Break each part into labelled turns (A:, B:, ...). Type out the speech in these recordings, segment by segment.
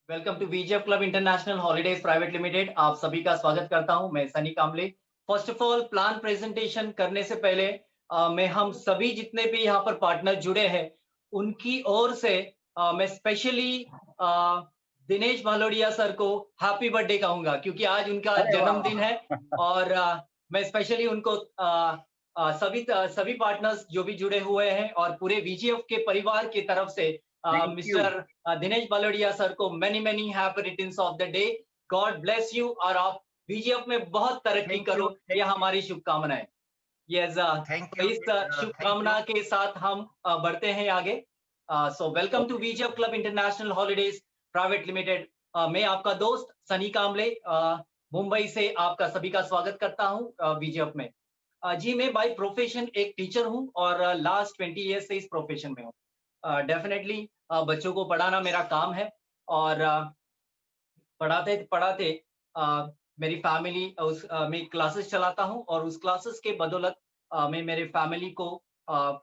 A: Welcome to VGF club international holidays private limited. आप सभी का स्वागत करता हूं। मैं Sunny Kamle. First of all, plan presentation करने से पहले मैं हम सभी जितने भी यहाँ पर पार्टनर जुड़े हैं उनकी ओर से मैं स्पेशली दिनेश भालोड़िया सर को हैप्पी बर्थडे कहूंगा, क्योंकि आज उनका
B: अरे
A: जन्मदिन है।
B: वाह!
A: और मैं स्पेशली उनको सभी पार्टनर्स जो भी जुड़े हुए हैं और पूरे वीजीएफ के परिवार की तरफ से
B: thank you.
A: Mister Dinesh Balodia sir को many many happy returns of the day. God bless you और आप बीजीएफ में बहुत तरक्की
B: थैंक यू,
A: करो,
B: थैंक
A: यह हमारी शुभकामनाएं। यस,
B: थैंक
A: तो
B: यू,
A: इस
B: थैंक यू।
A: शुभकामना के साथ हम बढ़ते हैं आगे। So welcome to
B: okay,
A: BGF club international holidays private limited. मैं आपका दोस्त सनी कामले मुंबई से आपका सभी का स्वागत करता हूं बीजीएफ में। जी, मैं बाय प्रोफेशन एक टीचर हूं और लास्ट 20 ईयर्स से इस प्रोफेशन में हूं। डेफिनेटली बच्चों को पढ़ाना मेरा काम है और पढ़ाते पढ़ाते मेरी फैमिली मैं क्लासेस चलाता हूँ और उस क्लासेस के बदौलत मैं मेरे फैमिली को अ,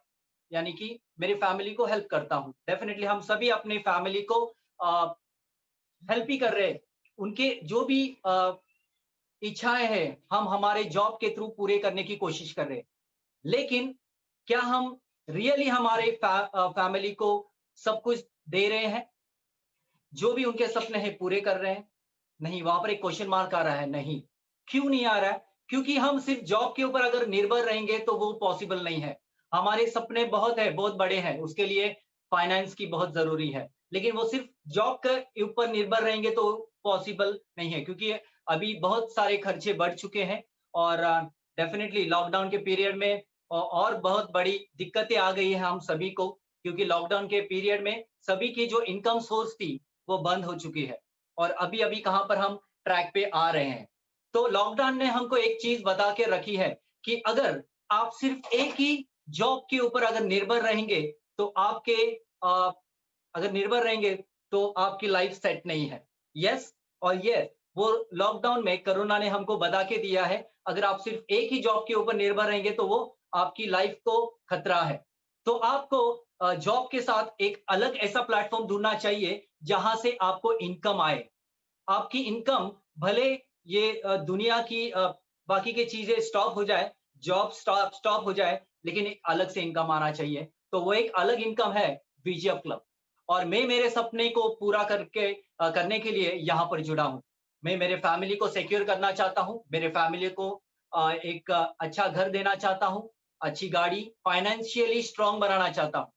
A: यानी कि मेरी फैमिली को हेल्प करता हूँ। डेफिनेटली हम सभी अपनी फैमिली को हेल्प ही कर रहे हैं। उनके जो भी इच्छाएं हैं हम हमारे जॉब के थ्रू पूरे करने की कोशिश कर रहे हैं। लेकिन क्या हम रियली हमारे फैमिली को सब कुछ दे रहे हैं? जो भी उनके सपने हैं पूरे कर रहे हैं? नहीं, वहां पर एक क्वेश्चन मार्क आ रहा है। नहीं, क्यों नहीं आ रहा है? क्योंकि हम सिर्फ जॉब के ऊपर अगर निर्भर रहेंगे तो वो पॉसिबल नहीं है। हमारे सपने बहुत है, बहुत बड़े हैं, उसके लिए फाइनेंस की बहुत जरूरी है। लेकिन वो सिर्फ जॉब के ऊपर निर्भर रहेंगे तो पॉसिबल नहीं है, क्योंकि अभी बहुत सारे खर्चे बढ़ चुके हैं और डेफिनेटली लॉकडाउन के पीरियड में और बहुत बड़ी दिक्कतें आ गई है हम सभी को, क्योंकि लॉकडाउन के पीरियड में सभी की जो इनकम सोर्स थी वो बंद हो चुकी है और अभी-अभी कहाँ पर हम ट्रैक पे आ रहे हैं। तो लॉकडाउन ने हमको एक चीज़ बता के रखी है कि अगर आप सिर्फ एक ही जॉब के ऊपर अगर निर्भर रहेंगे, तो आपके अगर निर्भर रहेंगे, तो आपकी लाइफ सेट नहीं है। यस, और ये वो लॉकडाउन में कोरोना ने हमको बता के दिया है, अगर आप सिर्फ एक ही जॉब के ऊपर निर्भर रहेंगे, तो वो आपकी लाइफ को खतरा है। तो आपको जॉब के साथ एक अलग ऐसा प्लेटफ़ॉर्म ढूँढना चाहिए, जहाँ से आपको इनकम आए। आपकी इनकम भले ये दुनिया की बाकी की चीज़ें स्टॉप हो जाए, जॉब स्टॉप स्टॉप हो जाए, लेकिन एक अलग से इनकम आना चाहिए। तो वो एक अलग इनकम है बीजीएफ क्लब, और मैं मेरे सपने को पूरा करने के लिए यहाँ पर जुड़ा हूँ। मैं मेरे फैमिली को सिक्योर करना चाहता हूँ, मेरे फैमिली को एक अच्छा घर देना चाहता हूँ, अच्छी गाड़ी, फाइनेंशियली स्ट्रॉन्ग बनाना चाहता हूँ।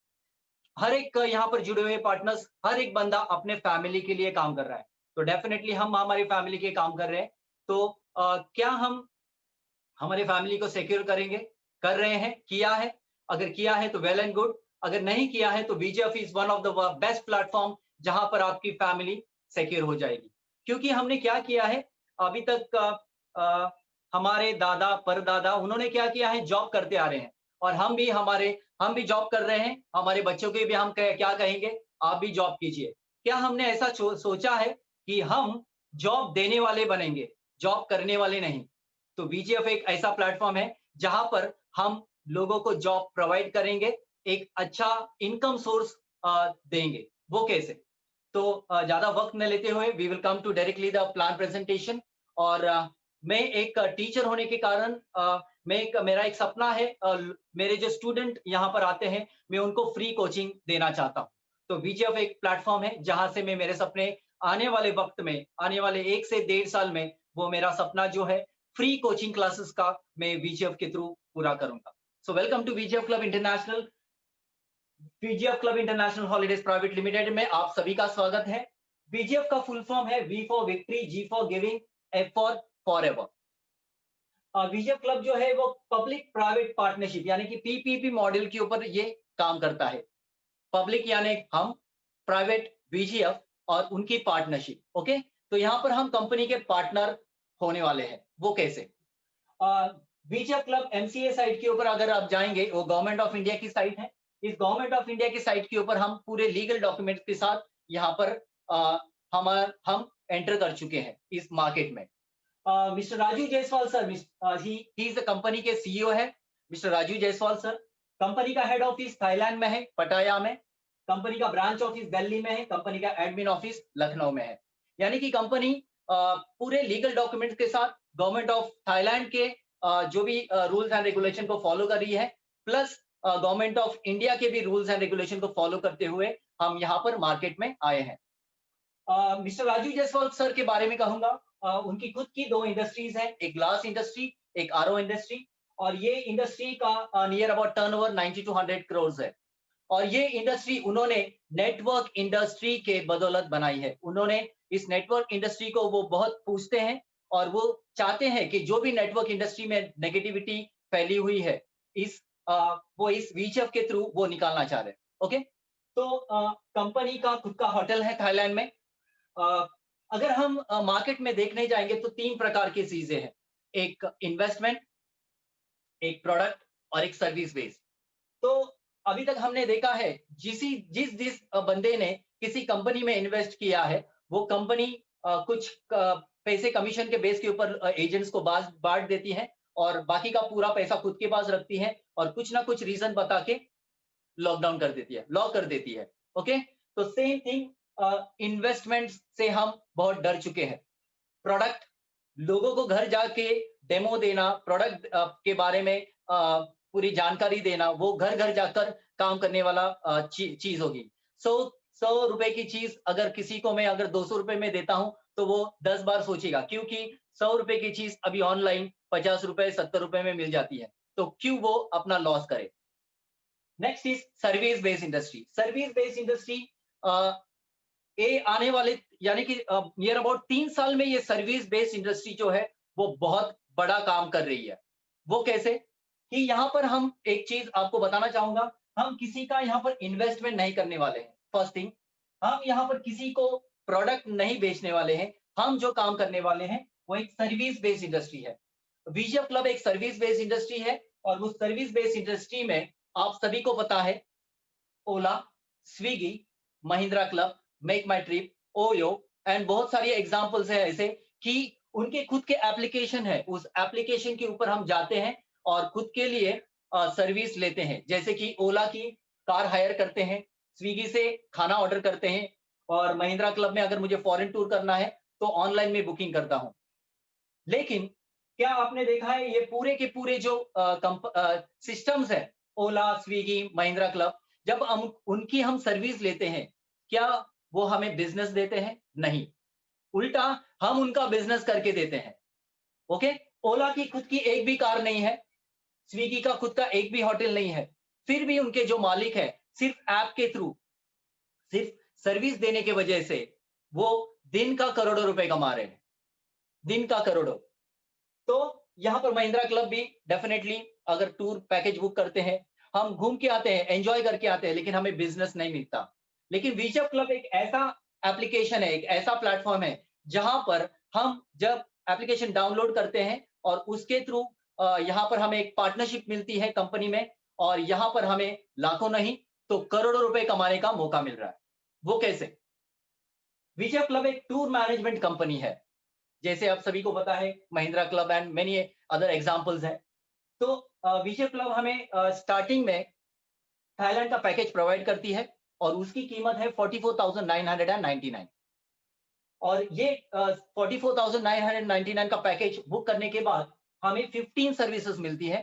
A: हर एक यहाँ पर जुड़े हुए पार्टनर्स, हर एक बंदा अपने फैमिली के लिए काम कर रहा है। तो डेफिनेटली हम हमारी फैमिली के काम कर रहे हैं। तो क्या हम हमारे फैमिली को सिक्योर करेंगे? कर रहे हैं, किया है। अगर किया है तो वेल एंड गुड। अगर नहीं किया है तो VGF is one of the best platform जहां पर आपकी फैमिली सिक्योर हो जाएगी। क्योंकि हमने क्या किया है अभी तक, हमारे दादा परदादा उन्होंने क्या किया है, जॉब करते आ रहे हैं और हम भी जॉब कर रहे हैं। हमारे बच्चों के भी हम क्या कहेंगे, आप भी जॉब कीजिए। क्या हमने ऐसा सोचा है कि हम जॉब देने वाले बनेंगे, जॉब करने वाले नहीं? तो बीजीएफ एक ऐसा प्लेटफॉर्म है जहां पर हम लोगों को जॉब प्रोवाइड करेंगे, एक अच्छा इनकम सोर्स देंगे। वो कैसे? तो ज्यादा वक्त न लेते हुए we will come to directly the plan presentation. और मैं एक टीचर होने के कारण मेरा एक सपना है, मेरे जो स्टूडेंट यहाँ पर आते हैं मैं उनको फ्री कोचिंग देना चाहता हूँ। तो बीजीएफ एक प्लेटफॉर्म है जहां से मैं मेरे सपने आने वाले वक्त में, आने वाले 1 से 1.5 साल में, वो मेरा सपना जो है फ्री कोचिंग क्लासेस का, मैं बीजीएफ के थ्रू पूरा करूंगा। So welcome to BGF club international. BGF club international holidays private limited में आप सभी का स्वागत है। बीजीएफ का फुल फॉर्म है V for victory, G for giving, F for forever. BGF club जो है वो पब्लिक प्राइवेट पार्टनरशिप यानी कि पीपीपी मॉडल के ऊपर ये काम करता है। पब्लिक यानी हम, प्राइवेट बीजीएफ और उनकी पार्टनरशिप। ओके, तो यहाँ पर हम कंपनी के पार्टनर होने वाले हैं। वो कैसे? बीजेप क्लब एमसीए साइट के ऊपर अगर आप जाएंगे, वो गवर्नमेंट ऑफ इंडिया की साइट है। इस गवर्नमेंट ऑफ इंडिया की साइट के ऊपर हम पूरे लीगल डॉक्यूमेंट्स के साथ यहाँ पर हम एंटर कर चुके हैं इस मार्केट में। Mister Raju Jaiswal sir, he is company के सीईओ है। Mister Raju Jaiswal sir, company का हेड ऑफिस थाईलैंड में है, पटाया में। कंपनी का ब्रांच ऑफिस दिल्ली में है, कंपनी का एडमिन ऑफिस लखनऊ में है। यानी कि कंपनी पूरे लीगल डॉक्यूमेंट्स के साथ गवर्नमेंट ऑफ थाईलैंड के जो भी रूल्स एंड रेगुलेशन को फॉलो कर रही है, प्लस गवर्नमेंट ऑफ इंडिया के भी रूल्स एंड रेगुलेशन को फॉलो करते हुए हम यहाँ पर मार्केट में आए हैं। मिस्टर राजू जायसवाल सर के बारे में कहूंगा, उनकी खुद की दो इंडस्ट्रीज हैं, एक ग्लास इंडस्ट्री, एक आरओ इंडस्ट्री, और ये इंडस्ट्री का near about turnover 90 to 100 crore है। और ये इंडस्ट्री उन्होंने नेटवर्क इंडस्ट्री के बदौलत बनाई है। उन्होंने इस नेटवर्क इंडस्ट्री को वो बहुत पूछते हैं और वो चाहते हैं कि जो भी नेटवर्क इंडस्ट्री में नेगेटिविटी फैली हुई है, वो इस वीएचएफ के थ्रू वो निकालना चाह रहे हैं। ओके, तो कंपनी का खुद का होटल है थाईलैंड में। अगर हम मार्केट में देखने जाएंगे तो तीन प्रकार की चीजें हैं, एक इन्वेस्टमेंट, एक प्रोडक्ट और एक सर्विस बेस। तो अभी तक हमने देखा है जिस बंदे ने किसी कंपनी में इन्वेस्ट किया है, वो कंपनी कुछ पैसे कमीशन के बेस के ऊपर एजेंट्स को बांट देती है और बाकी का पूरा पैसा खुद के पास रखती है और कुछ ना कुछ रीजन बता के लॉकडाउन कर देती है, लॉक कर देती है। ओके, तो सेम थिंग इन्वेस्टमेंट से हम बहुत डर चुके हैं। प्रोडक्ट, लोगों को घर जाके डेमो देना, प्रोडक्ट के बारे में पूरी जानकारी देना, वो घर घर जाकर काम करने वाला चीज होगी। 100 रुपए की चीज अगर किसी को मैं अगर 200 रुपए में देता हूं तो वो 10 बार सोचेगा, क्योंकि 100 रुपए की चीज अभी ऑनलाइन 50 रुपए 70 रुपए में मिल जाती है, तो क्यों वो अपना लॉस करे। Next is service based industry. Service based industry ये आने वाले यानी कि नियर अबाउट 3 साल में ये सर्विस बेस्ड इंडस्ट्री जो है वो बहुत बड़ा काम कर रही है। वो कैसे कि यहाँ पर हम एक चीज आपको बताना चाहूंगा, हम किसी का यहाँ पर इन्वेस्टमेंट नहीं करने वाले हैं। फर्स्ट थिंग, हम यहाँ पर किसी को प्रोडक्ट नहीं बेचने वाले हैं। हम जो काम करने वाले हैं वो एक सर्विस बेस्ड इंडस्ट्री है। वीएचएफ क्लब एक सर्विस बेस्ड इंडस्ट्री है और उस सर्विस बेस्ड इंडस्ट्री में आप सभी को पता है Ola, Swiggy, Mahindra club, make my trip, Oyo and बहुत सारी एग्जांपल्स है ऐसे कि उनके खुद के एप्लीकेशन है। उस एप्लीकेशन के ऊपर हम जाते हैं और खुद के लिए सर्विस लेते हैं, जैसे कि ओला की कार हायर करते हैं, स्विगी से खाना ऑर्डर करते हैं और महिंद्रा क्लब में अगर मुझे फॉरेन टूर करना है तो ऑनलाइन में बुकिंग करता हूं। लेकिन क्या आपने देखा है ये पूरे के पूरे जो सिस्टम्स है, ओला, स्विगी, महिंद्रा क्लब, जब हम उनकी हम सर्विस लेते हैं, क्या वो हमें बिजनेस देते हैं? नहीं, उल्टा हम उनका बिजनेस करके देते हैं। ओके, ओला की खुद की एक भी कार नहीं है, स्विगी का खुद का एक भी होटल नहीं है, फिर भी उनके जो मालिक है सिर्फ ऐप के थ्रू, सिर्फ सर्विस देने के वजह से वो दिन का करोड़ों रुपए कमा रहे हैं, दिन का करोड़ों। तो यहाँ पर महिंद्रा क्लब भी डेफिनेटली अगर टूर पैकेज बुक करते हैं, हम घूम के आते हैं, एंजॉय करके आते हैं, लेकिन हमें बिजनेस नहीं मिलता। लेकिन वीएचएफ क्लब एक ऐसा एप्लीकेशन है, एक ऐसा प्लेटफॉर्म है जहां पर हम जब एप्लीकेशन डाउनलोड करते हैं और उसके थ्रू यहाँ पर हमें एक पार्टनरशिप मिलती है कंपनी में और यहाँ पर हमें लाखों नहीं तो करोड़ों रुपए कमाने का मौका मिल रहा है। वो कैसे? वीएचएफ क्लब एक टूर मैनेजमेंट कंपनी है, जैसे आप सभी को पता है Mahindra club and many other examples हैं। तो वीएचएफ क्लब हमें स्टार्टिंग में थाईलैंड का पैकेज प्रोवाइड करती है और उसकी कीमत है 44,999 और ये 44,999 का पैकेज बुक करने के बाद हमें 15 सर्विसेज मिलती है।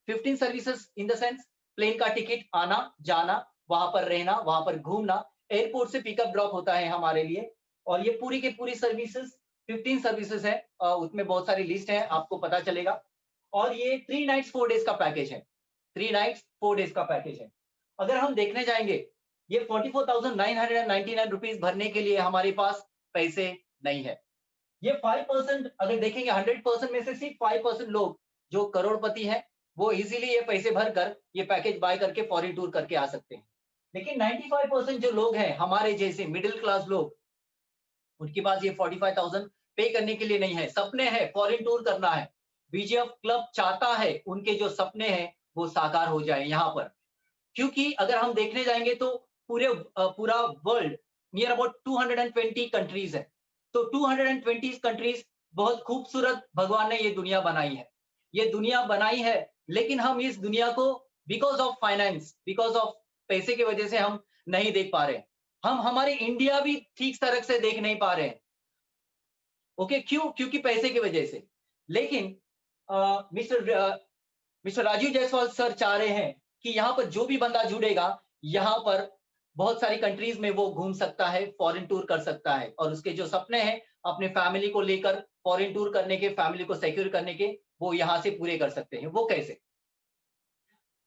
A: 15 services in the sense plane का टिकट, आना जाना, वहां पर रहना, वहां पर घूमना, एयरपोर्ट से पिकअप ड्रॉप होता है हमारे लिए। और ये पूरी की पूरी सर्विसेज 15 सर्विसेज है, उसमें बहुत सारी लिस्ट है, आपको पता चलेगा। और ये 3 नाइट्स 4 डेज का पैकेज है, 3 नाइट्स 4 डेज का पैकेज है। अगर हम देखने जाएंगे ये 44,999 रुपीज भरने के लिए हमारे पास पैसे नहीं है। ये 5% अगर देखेंगे, 100% में से सिर्फ 5% लोग जो करोड़पति हैं वो इजीली ये पैसे भरकर ये पैकेज बाय करके फॉरेन टूर करके आ सकते हैं। लेकिन 95% जो लोग हैं हमारे जैसे मिडिल क्लास लोग, उनके पास ये 45,000 पे करने के लिए नहीं है। सपने हैं, फॉरेन टूर करना है। वीएचएफ क्लब चाहता है उनके जो सपने हैं वो साकार हो जाए यहाँ पर, क्योंकि अगर हम देखने जाएंगे तो पूरा वर्ल्ड नियर अबाउट 220 कंट्रीज है। तो 220 कंट्रीज, बहुत खूबसूरत भगवान ने ये दुनिया बनाई है। ये दुनिया बनाई है, लेकिन हम इस दुनिया को because of finance, because of पैसे की वजह से हम नहीं देख पा रहे हैं, हम हमारे इंडिया भी ठीक तरह से देख नहीं पा रहे हैं। ओके, क्यों? क्योंकि पैसे की वजह से। लेकिन मिस्टर राजीव जायसवाल सर चाह रहे हैं कि यहाँ पर जो भी बंदा जुड़ेगा, यहाँ पर बहुत सारी कंट्रीज में वो घूम सकता है, फॉरेन टूर कर सकता है, और उसके जो सपने हैं अपने फैमिली को लेकर फॉरेन टूर करने के, फैमिली को सिक्योर करने के, वो यहाँ से पूरे कर सकते हैं। वो कैसे?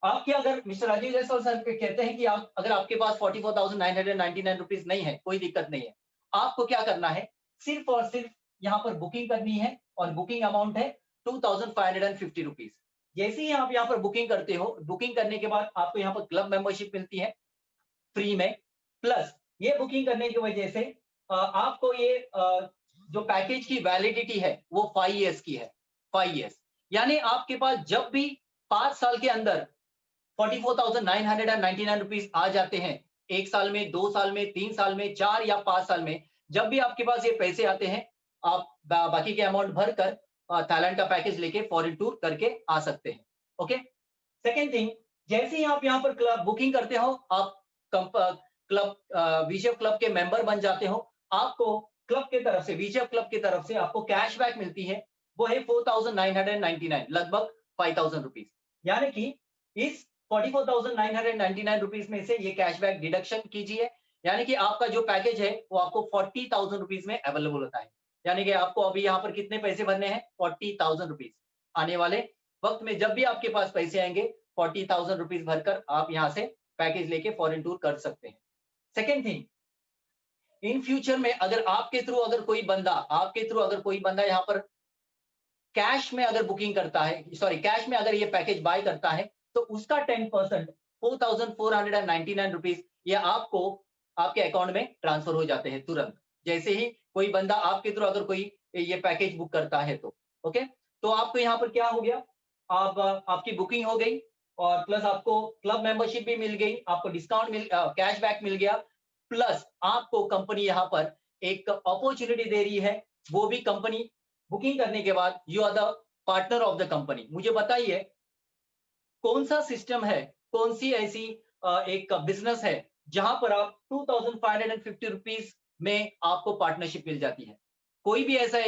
A: आपके अगर मिस्टर राजीव जायसवाल सर कहते हैं कि आप अगर आपके पास 44,999 रुपीज नहीं है, कोई दिक्कत नहीं है। आपको क्या करना है? सिर्फ और सिर्फ यहाँ पर बुकिंग करनी है, और बुकिंग अमाउंट है 2,550 रुपीज। जैसे ही आप यहाँ पर बुकिंग करते हो, बुकिंग करने के बाद आपको यहाँ पर क्लब मेंबरशिप मिलती है फ्री में। प्लस ये बुकिंग करने की वजह से आपको ये जो पैकेज की वैलिडिटी है वो 5 इयर्स की है। 5 इयर्स यानी आपके पास जब भी 5 साल के अंदर 44,999 रुपीज आ जाते हैं, 1 साल में, 2 साल में, 3 साल में, 4 या 5 साल में, जब भी आपके पास ये पैसे आते हैं, आप बाकी के अमाउंट भरकर थाईलैंड का पैकेज लेके फॉरेन टूर करके आ सकते हैं। ओके, सेकेंड थिंग, जैसे ही आप यहाँ पर क्लब बुकिंग करते हो, आप क्लब वीजेप क्लब के मेंबर बन जाते हो, आपको क्लब के तरफ से, वीजेप क्लब की तरफ से आपको कैशबैक मिलती है, वो है 4,999, लगभग 5,000 रुपीज। यानी कि इस 44,999 रुपीज में से ये कैशबैक डिडक्शन कीजिए, यानी कि आपका जो पैकेज है वो आपको 40,000 रुपीज में अवेलेबल होता है। यानी कि आपको अभी यहाँ पर कितने पैसे भरने हैं? 40,000 रुपीज। आने वाले वक्त में जब भी आपके पास पैसे आएंगे, 40,000 रुपीज भरकर आप यहाँ से पैकेज लेके फॉरेन टूर कर सकते हैं। सेकेंड थिंग, इन फ्यूचर में अगर आपके थ्रू अगर कोई बंदा यहाँ पर कैश में अगर बुकिंग करता है, सॉरी कैश में अगर ये पैकेज बाय करता है, तो उसका 10% 4,499 रुपीज ये आपको आपके अकाउंट में ट्रांसफर हो जाते हैं तुरंत, जैसे ही कोई बंदा आपके थ्रू अगर कोई ये पैकेज बुक करता है तो। ओके, तो आपको यहाँ पर क्या हो गया? आपकी बुकिंग हो गई, और प्लस आपको क्लब मेंबरशिप भी मिल गई, आपको डिस्काउंट कैशबैक मिल गया, प्लस आपको कंपनी यहाँ पर एक अपॉर्चुनिटी दे रही है, वो भी कंपनी बुकिंग करने के बाद you are the partner of the company. मुझे बताइए कौन सा सिस्टम है, कौन सी ऐसी एक बिजनेस है जहां पर आप 2,550 रुपीज में आपको पार्टनरशिप मिल जाती है? कोई भी ऐसा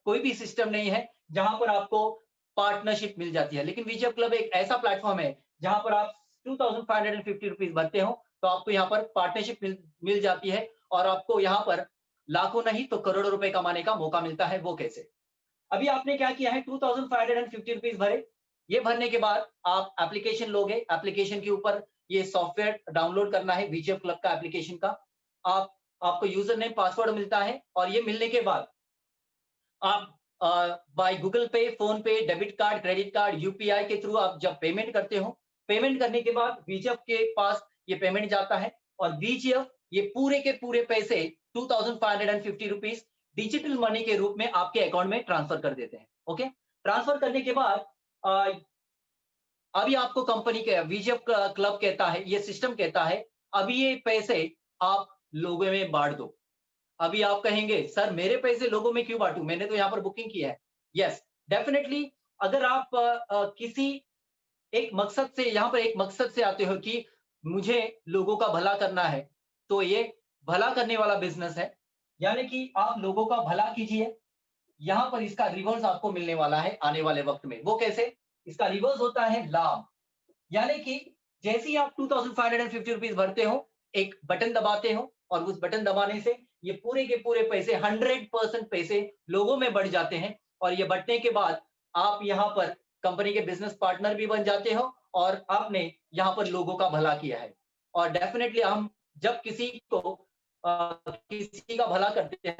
A: कोई भी सिस्टम नहीं है जहां पर आपको पार्टनरशिप मिल जाती है। लेकिन विजय क्लब एक ऐसा प्लेटफॉर्म है जहां पर आप 2,550 रुपीज भरते हो तो आपको यहाँ पर पार्टनरशिप मिल जाती है, और आपको यहाँ पर लाखों नहीं तो करोड़ों रुपए कमाने का मौका मिलता है। वो कैसे? अभी आपने क्या किया है? 2,550 रुपीज भरे। ये भरने के बाद आप एप्लीकेशन लोगे, एप्लीकेशन के ऊपर ये सॉफ्टवेयर डाउनलोड करना है विजय क्लब का एप्लीकेशन का। आपको यूजर नेम पासवर्ड मिलता है, और ये मिलने के बाद आप बाय गूगल पे, फोन पे, debit card, credit card, UPI के थ्रू आप जब पेमेंट करते हो, पेमेंट करने के बाद वीजीएफ के पास ये पेमेंट जाता है, और वीजीएफ ये पूरे के पूरे पैसे 2,550 रुपीज डिजिटल मनी के रूप में आपके अकाउंट में ट्रांसफर कर देते हैं। ओके, ट्रांसफर करने के बाद अभी आपको कंपनी के वीजीएफ क्लब कहता है, ये सिस्टम कहता है, अभी ये पैसे आप लोगों में बांट दो। अभी आप कहेंगे सर मेरे पैसे लोगों में क्यों बांटूं, मैंने तो यहाँ पर बुकिंग किया है। यस, डेफिनेटली अगर आप किसी एक मकसद से, यहाँ पर एक मकसद से आते हो कि मुझे लोगों का भला करना है, तो ये भला करने वाला बिजनेस है, यानी कि आप लोगों का भला कीजिए। यहाँ पर इसका रिवर्स आपको मिलने वाला है आने वाले वक्त में। वो कैसे? इसका रिवर्स होता है लाभ। यानी कि जैसे ही आप 2,550 रुपीज भरते हो, एक बटन दबाते हो, और उस बटन दबाने से ये पूरे के पूरे पैसे 100% पैसे लोगों में बढ़ जाते हैं, और ये बढ़ने के बाद आप यहाँ पर कंपनी के बिजनेस पार्टनर भी बन जाते हो, और आपने यहाँ पर लोगों का भला किया है। और डेफिनेटली हम जब किसी का भला करते हैं,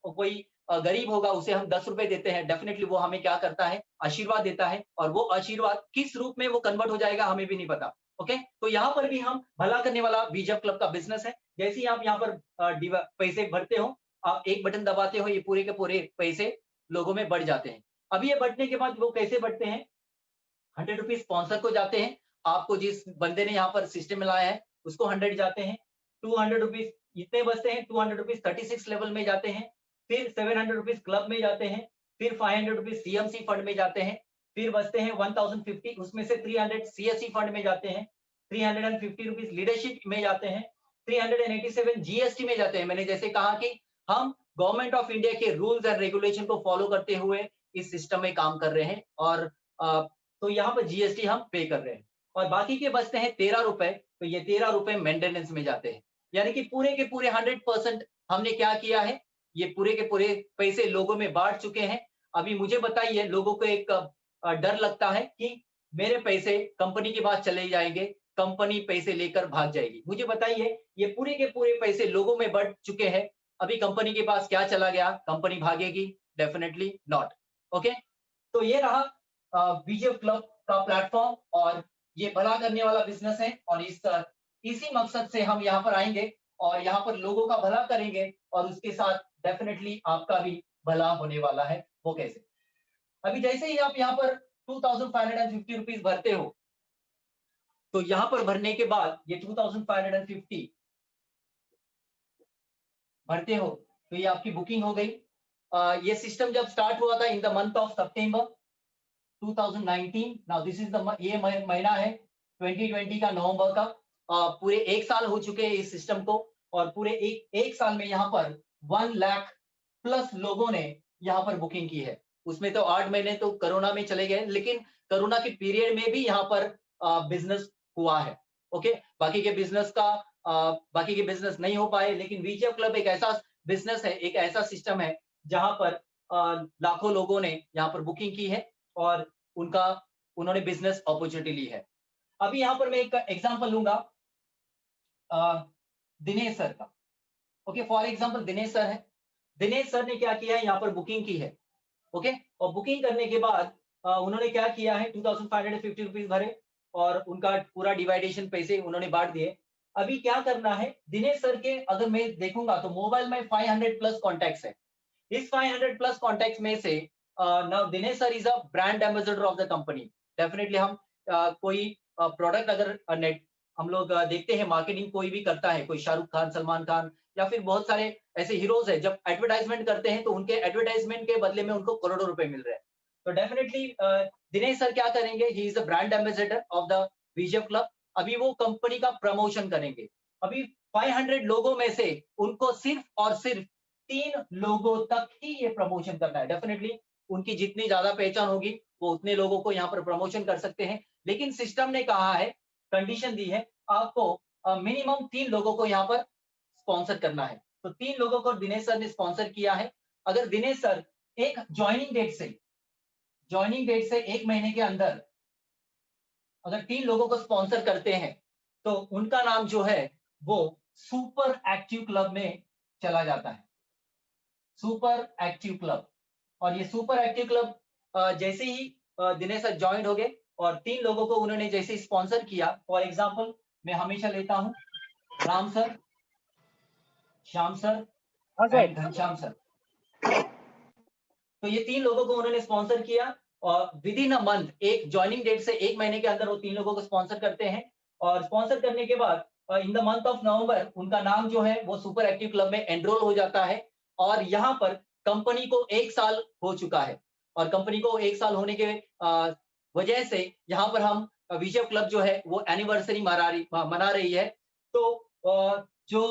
A: कोई गरीब होगा उसे हम 10 रुपए देते हैं, डेफिनेटली वो हमें क्या करता है? आशीर्वाद देता है, और वो आशीर्वाद किस रूप में वो कन्वर्ट हो जाएगा हमें भी नहीं पता। ओके, तो यहाँ पर भी हम भला करने वाला वीजप क्लब का बिजनेस है। जैसे ही आप यहाँ पर पैसे भरते हो, आप एक बटन दबाते हो, ये पूरे के पूरे पैसे लोगों में बढ़ जाते हैं। अभी ये बढ़ने के बाद वो कैसे बढ़ते हैं? 100 रुपीज स्पॉन्सर को जाते हैं, आपको जिस बंदे ने यहाँ पर सिस्टम में लाया है उसको 100 जाते हैं, 200 रुपीज इतने बचते हैं, 200 रुपीज 36 लेवल में जाते हैं, फिर 700 रुपीज क्लब में जाते हैं, फिर 500 रुपीज सीएमसी फंड में जाते हैं, फिर बचते हैं 1050, उसमें से 300 सीएससी फंड में जाते हैं, 350 रुपीज लीडरशिप में जाते हैं, 387 जीएसटी में जाते हैं। मैंने जैसे कहा कि हम गवर्नमेंट ऑफ इंडिया के रूल्स एंड रेगुलेशन को फॉलो करते हुए इस सिस्टम में काम कर रहे हैं और तो यहाँ पर जीएसटी हम पे कर रहे हैं और बाकी के बचते हैं 13 रुपए। तो ये 13 रुपए मेंटेनेंस में जाते हैं, यानी कि पूरे के पूरे 100% हमने क्या किया है, ये पूरे के पूरे पैसे लोगों में बांट चुके हैं। अभी मुझे बताइए, लोगों को एक डर लगता है कि मेरे पैसे कंपनी के पास चले जाएंगे, कंपनी पैसे लेकर भाग जाएगी। मुझे बताइए, ये पूरे के पूरे पैसे लोगों में बढ़ चुके हैं, अभी कंपनी के पास क्या चला गया, कंपनी भागेगी? Definitely not. ओके, तो ये रहा बीजेप क्लब का प्लेटफॉर्म और ये भला करने वाला बिजनेस है और इसी मकसद से हम यहाँ पर आएंगे और यहाँ पर लोगों का भला करेंगे और उसके साथ डेफिनेटली आपका भी भला होने वाला है। वो कैसे? अभी जैसे ही आप यहाँ पर 2550 रुपीज भरते हो, तो यहाँ पर भरने के बाद ये 2550 भरते हो तो ये आपकी बुकिंग हो गई। ये सिस्टम जब स्टार्ट हुआ था in the month of September 2019। Now this is the ये महीना है 2020 का, नवंबर का। पूरे एक साल हो चुके हैं इस सिस्टम को और पूरे एक साल में यहाँ पर 1 लाख प्लस लोगों ने यहाँ पर बुकिंग की है। उसमें तो 8 महीने तो कोरोना में चले गए, लेकिन कोरोना के पीरियड में भी यहाँ पर बिजनेस हुआ है। ओके, बाकी के बिजनेस नहीं हो पाए, लेकिन वीजीएफ क्लब एक ऐसा बिजनेस है, एक ऐसा सिस्टम है जहां पर लाखों लोगों ने यहाँ पर बुकिंग की है और उन्होंने बिजनेस अपॉर्चुनिटी ली है। अभी यहाँ पर मैं एक एग्जांपल लूंगा दिनेश सर का। Okay, for example Dinesh sir है। दिनेश सर ने क्या किया है, यहाँ पर बुकिंग की है। ओके, और बुकिंग करने के बाद उन्होंने क्या किया है, 2550 रुपीज भरे और उनका पूरा डिवाइडेशन पैसे उन्होंने बांट दिए। अभी क्या करना है, दिनेश सर के अगर मैं देखूंगा तो मोबाइल में 500 प्लस कॉन्टैक्ट्स है। इस 500 प्लस कॉन्टैक्ट्स में से now Dinesh sir is a brand ambassador of the company. Definitely हम कोई प्रोडक्ट अगर नेट हम लोग देखते हैं, मार्केटिंग कोई भी करता है, कोई शाहरुख खान, सलमान खान या फिर बहुत सारे ऐसे हीरोज है, जब एडवर्टाइजमेंट करते हैं तो उनके एडवर्टाइजमेंट के बदले में उनको करोड़ों रुपए मिल रहे हैं। तो डेफिनेटली दिनेश सर क्या करेंगे, he is the brand ambassador of the VGF club. अभी वो कंपनी का प्रमोशन करेंगे। अभी 500 लोगों में से उनको सिर्फ और सिर्फ 3 लोगों तक ही ये प्रमोशन करना है। डेफिनेटली उनकी जितनी ज्यादा पहचान होगी वो उतने लोगों को यहाँ पर प्रमोशन कर सकते हैं, लेकिन सिस्टम ने कहा है, कंडीशन दी है, आपको मिनिमम 3 लोगों को यहाँ पर स्पॉन्सर करना है। तो 3 लोगों को दिनेश सर ने स्पॉन्सर किया है। अगर दिनेश सर एक ज्वाइनिंग डेट से 1 महीने के अंदर अगर 3 लोगों को स्पॉन्सर करते हैं तो उनका नाम जो है वो सुपर एक्टिव क्लब में चला जाता है। Super active club. और ये सुपर एक्टिव क्लब जैसे ही दिनेश सर ज्वाइन हो गए और 3 लोगों को उन्होंने जैसे स्पॉन्सर किया, फॉर एग्जांपल मैं हमेशा लेता हूं राम सर, श्याम सर
B: हाँ
A: एंड
B: सर।
A: घनश्याम सर। तो ये 3 लोगों को उन्होंने स्पॉन्सर किया और विद इन अ मंथ, एक ज्वाइनिंग डेट से 1 महीने के अंदर वो 3 लोगों को स्पॉन्सर करते हैं और स्पॉन्सर करने के बाद in the month of November उनका नाम जो है वो सुपर एक्टिव क्लब में एनरोल हो जाता है और यहाँ पर कंपनी को 1 साल हो चुका है और कंपनी को 1 साल होने के वजह से यहाँ पर हम विजय क्लब जो है वो एनिवर्सरी मना रही है। तो जो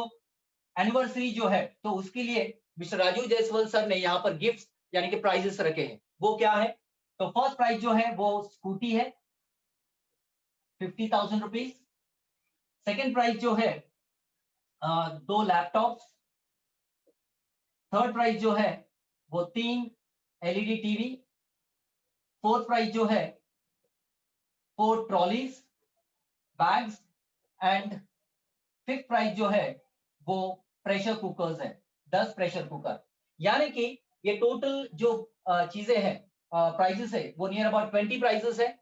A: एनिवर्सरी जो है तो उसके लिए मिस्टर राजू जायसवाल सर ने यहाँ पर गिफ्ट यानी कि प्राइजेस रखे हैं। वो क्या है, तो फर्स्ट प्राइज जो है वो स्कूटी है 50,000 रुपीज। सेकेंड प्राइज जो है 2 लैपटॉप्स। थर्ड प्राइज जो है वो 3 एलईडी टीवी। फोर्थ प्राइज जो है 4 trolleys, bags and fifth prize जो है वो प्रेशर कुकर्स है, 10 प्रेशर कुकर। यानी कि ये टोटल जो चीजें हैं, प्राइजेस है, वो नियर अबाउट 20 प्राइजेस है।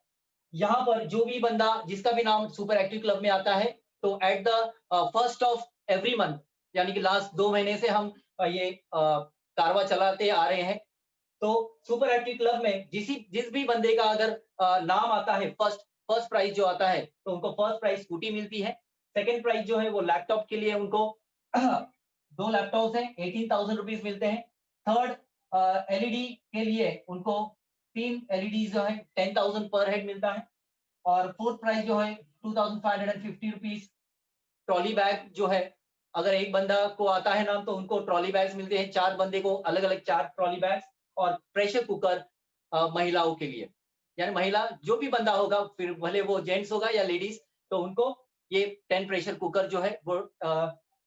A: यहाँ पर जो भी बंदा जिसका भी नाम सुपर एक्टिव क्लब में आता है तो at the first of every month, यानी कि लास्ट 2 महीने से हम ये कारवा चलाते आ रहे हैं। तो सुपर एक्टिव क्लब में जिस भी बंदे का अगर नाम आता है, फर्स्ट प्राइज जो आता है तो उनको फर्स्ट प्राइज स्कूटी मिलती है। सेकेंड प्राइज जो है वो लैपटॉप के लिए उनको 2 लैपटॉप है, 18,000 रुपीज मिलते हैं। थर्ड एलईडी के लिए उनको 3 एलईडी जो है 10,000 पर हेड मिलता है। और फोर्थ प्राइज जो है 2,550 रुपीज। ट्रॉली बैग जो है अगर एक बंदा को आता है नाम तो उनको ट्रॉली बैग्स मिलते हैं, 4 बंदे को अलग अलग 4 ट्रॉली बैग्स और प्रेशर कुकर महिलाओं के लिए, यानी महिला जो भी बंदा होगा, फिर भले वो जेंट्स होगा या लेडीज, तो उनको ये 10 प्रेशर कुकर जो है वो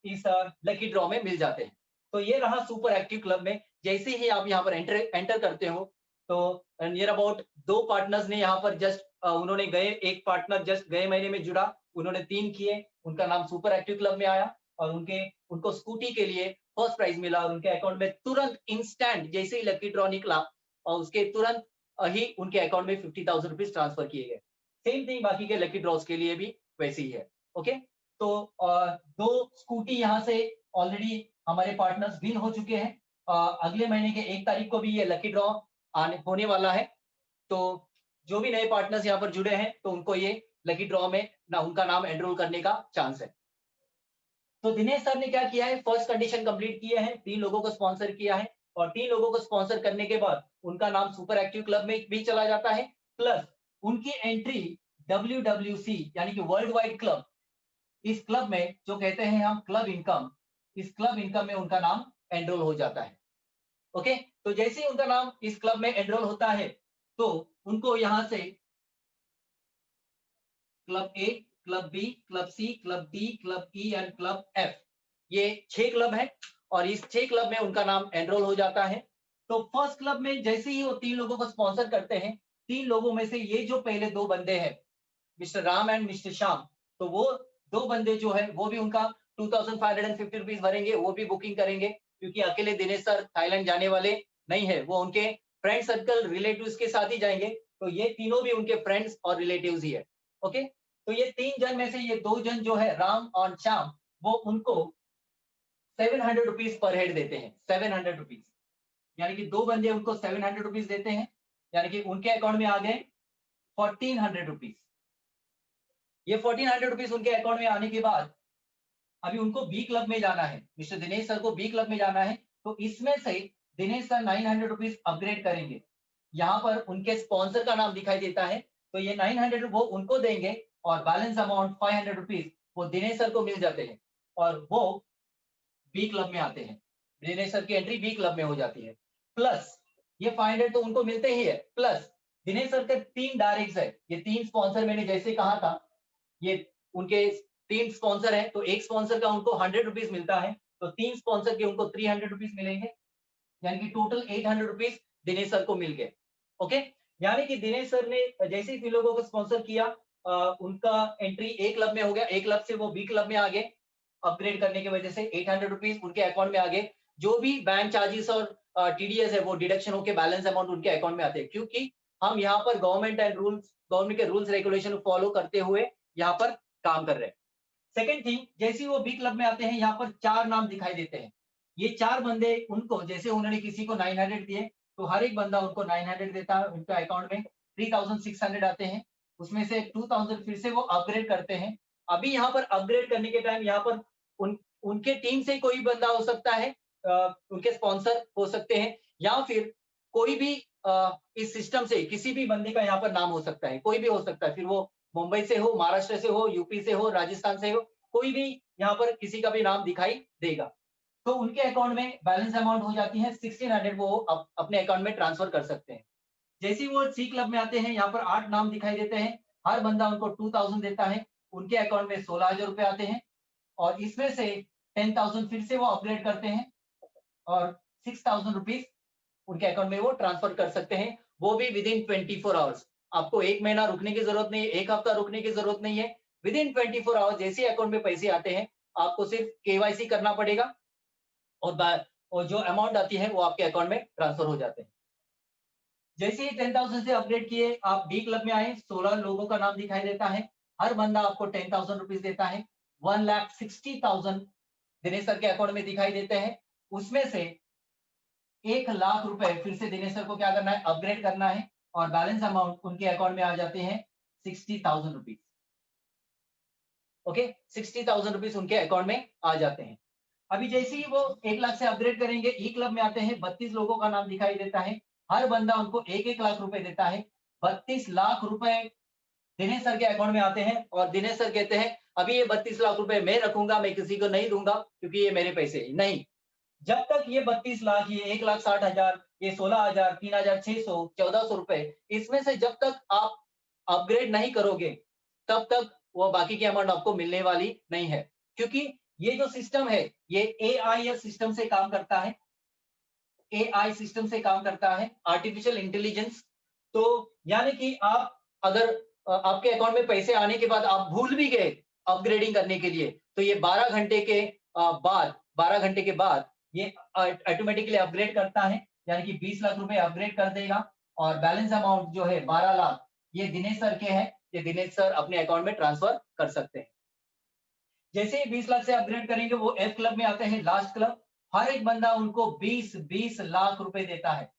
A: इस लकी ड्रॉ में मिल जाते हैं। तो ये रहा सुपर एक्टिव क्लब में। जैसे ही आप यहाँ पर एंटर करते हो तो नियर अबाउट 2 पार्टनर्स ने यहाँ पर जस्ट उन्होंने गए, एक पार्टनर जस्ट गए महीने में जुड़ा, उन्होंने 3 किए, उनका नाम सुपर एक्टिव क्लब में आया और उनको स्कूटी के लिए फर्स्ट प्राइज मिला और उनके अकाउंट में तुरंत इंस्टेंट जैसे ही लकी ड्रॉ निकला और उसके तुरंत ही उनके अकाउंट में 50,000 रुपीज ट्रांसफर किए गए। सेम थिंग बाकी के लकी ड्रॉज के लिए भी वैसे ही है। ओके, तो 2 स्कूटी यहाँ से ऑलरेडी हमारे पार्टनर्स विन हो चुके हैं। अगले महीने के 1 तारीख को भी ये लकी ड्रॉ होने वाला है। तो जो भी नए पार्टनर्स यहाँ पर जुड़े हैं तो उनको ये लकी ड्रॉ में उनका नाम एनरोल करने का चांस है। तो दिनेश सर ने क्या किया है, फर्स्ट कंडीशन कंप्लीट किए हैं, 3 लोगों को स्पॉन्सर किया है और 3 लोगों को स्पॉन्सर करने के बाद उनका नाम सुपर एक्टिव क्लब में भी चला जाता है, प्लस उनकी एंट्री WWC यानी कि वर्ल्ड वाइड क्लब, इस क्लब में जो कहते हैं हम क्लब इनकम, इस क्लब इनकम में उनका नाम एनरोल हो जाता है। ओके, तो जैसे ही उनका नाम इस क्लब में एनरोल होता है तो उनको यहां से club A, club B, club C, club D, club E and club F, ये 6 क्लब है और इस 6 क्लब में उनका नाम एनरोल हो जाता है। तो फर्स्ट क्लब में जैसे ही वो 3 लोगों को स्पॉन्सर करते हैं, 3 लोगों में से ये जो पहले 2 बंदे हैं, mister Ram and mister Shyam, तो वो 2 बंदे जो है वो भी उनका 2550 रुपीज भरेंगे, वो भी बुकिंग करेंगे क्योंकि अकेले दिनेश सर थाईलैंड जाने वाले नहीं है, वो उनके फ्रेंड सर्कल रिलेटिव्स के साथ ही जाएंगे। तो ये तीनों भी उनके फ्रेंड्स और रिलेटिव्स ही है। ओके, तो ये 3 जन में से ये 2 जन जो है राम और श्याम, वो उनको 700 रुपीज पर हेड देते हैं, 700 रुपीज, यानी कि 2 बंदे उनको 700 रुपीज देते हैं, यानी कि उनके अकाउंट में आ गए 1400 रुपीज। ये 1400 रुपीज उनके अकाउंट में आने के बाद अभी उनको बी क्लब में जाना है, मिस्टर दिनेश सर को बी क्लब में जाना है। तो इसमें से दिनेश सर 900 रुपीज अपग्रेड करेंगे, यहाँ पर उनके स्पॉन्सर का नाम दिखाई देता है, तो ये 900 वो उनको देंगे और बैलेंस अमाउंट 500 रुपीज वो दिनेश सर को मिल जाते हैं और वो बी क्लब में आते हैं। दिनेश सर की एंट्री बी क्लब में हो जाती है, प्लस ये 500 तो उनको मिलते ही है, प्लस दिनेश सर के 3 डायरेक्ट है, ये 3 स्पॉन्सर मैंने जैसे कहा था, ये उनके 3 स्पॉन्सर है, तो एक स्पॉन्सर का उनको 100 रुपीज मिलता है, तो 3 स्पॉन्सर के उनको 300 रुपीज मिलेंगे, यानी कि टोटल 800 रुपीज दिनेश सर को मिल गए। ओके, यानी कि दिनेश सर ने जैसे ही 3 लोगों को स्पॉन्सर किया, उनका एंट्री ए क्लब में हो गया, ए क्लब से वो बी क्लब में आ गए, अपग्रेड करने की वजह से 800 रुपीज उनके अकाउंट में आ गए। जो भी बैंक चार्जेस और टीडीएस है वो डिडक्शन होकर बैलेंस अमाउंट उनके अकाउंट में आते हैं, क्योंकि हम यहाँ पर गवर्नमेंट के रूल्स रेगुलेशन फॉलो करते हुए यहाँ पर काम कर रहे हैं। सेकेंड थिंग, जैसे वो बी क्लब में आते हैं, यहाँ पर 4 नाम दिखाई देते हैं। ये 4 बंदे उनको, जैसे उन्होंने किसी को 900 दिए तो हर एक बंदा उनको 900 देता है, उनका अकाउंट में 3600 आते हैं, उसमें से 2000 फिर से वो अपग्रेड करते हैं। अभी यहाँ पर अपग्रेड करने के टाइम यहाँ पर उनके टीम से कोई बंदा हो सकता है, उनके स्पॉन्सर हो सकते हैं, या फिर कोई भी इस सिस्टम से किसी भी बंदे का यहाँ पर नाम हो सकता है, कोई भी हो सकता है, फिर वो मुंबई से हो, महाराष्ट्र से हो, यूपी से हो, राजस्थान से हो, कोई भी यहाँ पर किसी का भी नाम दिखाई देगा। तो उनके अकाउंट में बैलेंस अमाउंट हो जाती है 1600, वो अपने अकाउंट में ट्रांसफर कर सकते हैं। जैसे ही वो सी क्लब में आते हैं, यहाँ पर 8 नाम दिखाई देते हैं, हर बंदा उनको 2000 देता है, उनके अकाउंट में 16,000 रुपए आते हैं और इसमें से 10,000 फिर से वो अपग्रेड करते हैं और 6,000 रुपीज उनके अकाउंट में वो ट्रांसफर कर सकते हैं, वो भी विद इन 24 आवर्स। आपको 1 महीना रुकने की जरूरत नहीं है, 1 हफ्ता रुकने की जरूरत नहीं है, विद इन 24 आवर्स जैसे अकाउंट में पैसे आते हैं आपको सिर्फ केवाईसी करना पड़ेगा और जो अमाउंट आती है वो आपके अकाउंट में ट्रांसफर हो जाते हैं। जैसे ही 10,000 से अपग्रेड किए, आप डी क्लब में आए, 16 लोगों का नाम दिखाई देता है, हर बंदा आपको 10,000 रुपीज देता है, 1,60,000 दिनेश सर के अकाउंट में दिखाई देते हैं, उसमें से 1,00,000 रुपए फिर से दिनेश सर को क्या करना है, अपग्रेड करना है और बैलेंस अमाउंट उनके अकाउंट में आ जाते हैं 60,000 रुपीज। ओके, 60,000 रुपीज उनके अकाउंट में आ जाते हैं। अभी जैसे ही वो 1,00,000 से अपग्रेड करेंगे, ई क्लब में आते हैं, 32 लोगों का नाम दिखाई देता है, हर बंदा उनको 1-1 लाख रुपए देता है, 32 लाख रुपए दिनेश सर के अकाउंट में आते हैं और दिनेश सर कहते हैं अभी ये 32 लाख रुपए मैं रखूंगा, मैं किसी को नहीं दूंगा क्योंकि ये मेरे पैसे हैं। नहीं, जब तक ये 32 लाख, ये 1,60,000, ये 16,000, 3,600, 1,400 रुपए, इसमें से जब तक आप अपग्रेड नहीं करोगे तब तक वो बाकी की अमाउंट आपको मिलने वाली नहीं है। क्योंकि ये जो सिस्टम है ये एआईएस सिस्टम से काम करता है, एआई सिस्टम से काम करता है, आर्टिफिशियल इंटेलिजेंस। तो यानी कि आप अगर आपके अकाउंट में पैसे आने के बाद आप भूल भी गए अपग्रेडिंग करने के लिए, तो ये 12 घंटे के बाद 12 घंटे के बाद ये ऑटोमेटिकली अपग्रेड करता है, यानी कि 20 लाख रुपए अपग्रेड कर देगा और बैलेंस अमाउंट जो है 12 लाख ये दिनेश सर के हैं, ये दिनेश सर अपने अकाउंट में ट्रांसफर कर सकते हैं। जैसे ही 20 लाख से अपग्रेड करेंगे वो एफ क्लब में आते हैं, लास्ट क्लब। हर एक बंदा उनको 20-20 लाख रुपए देता है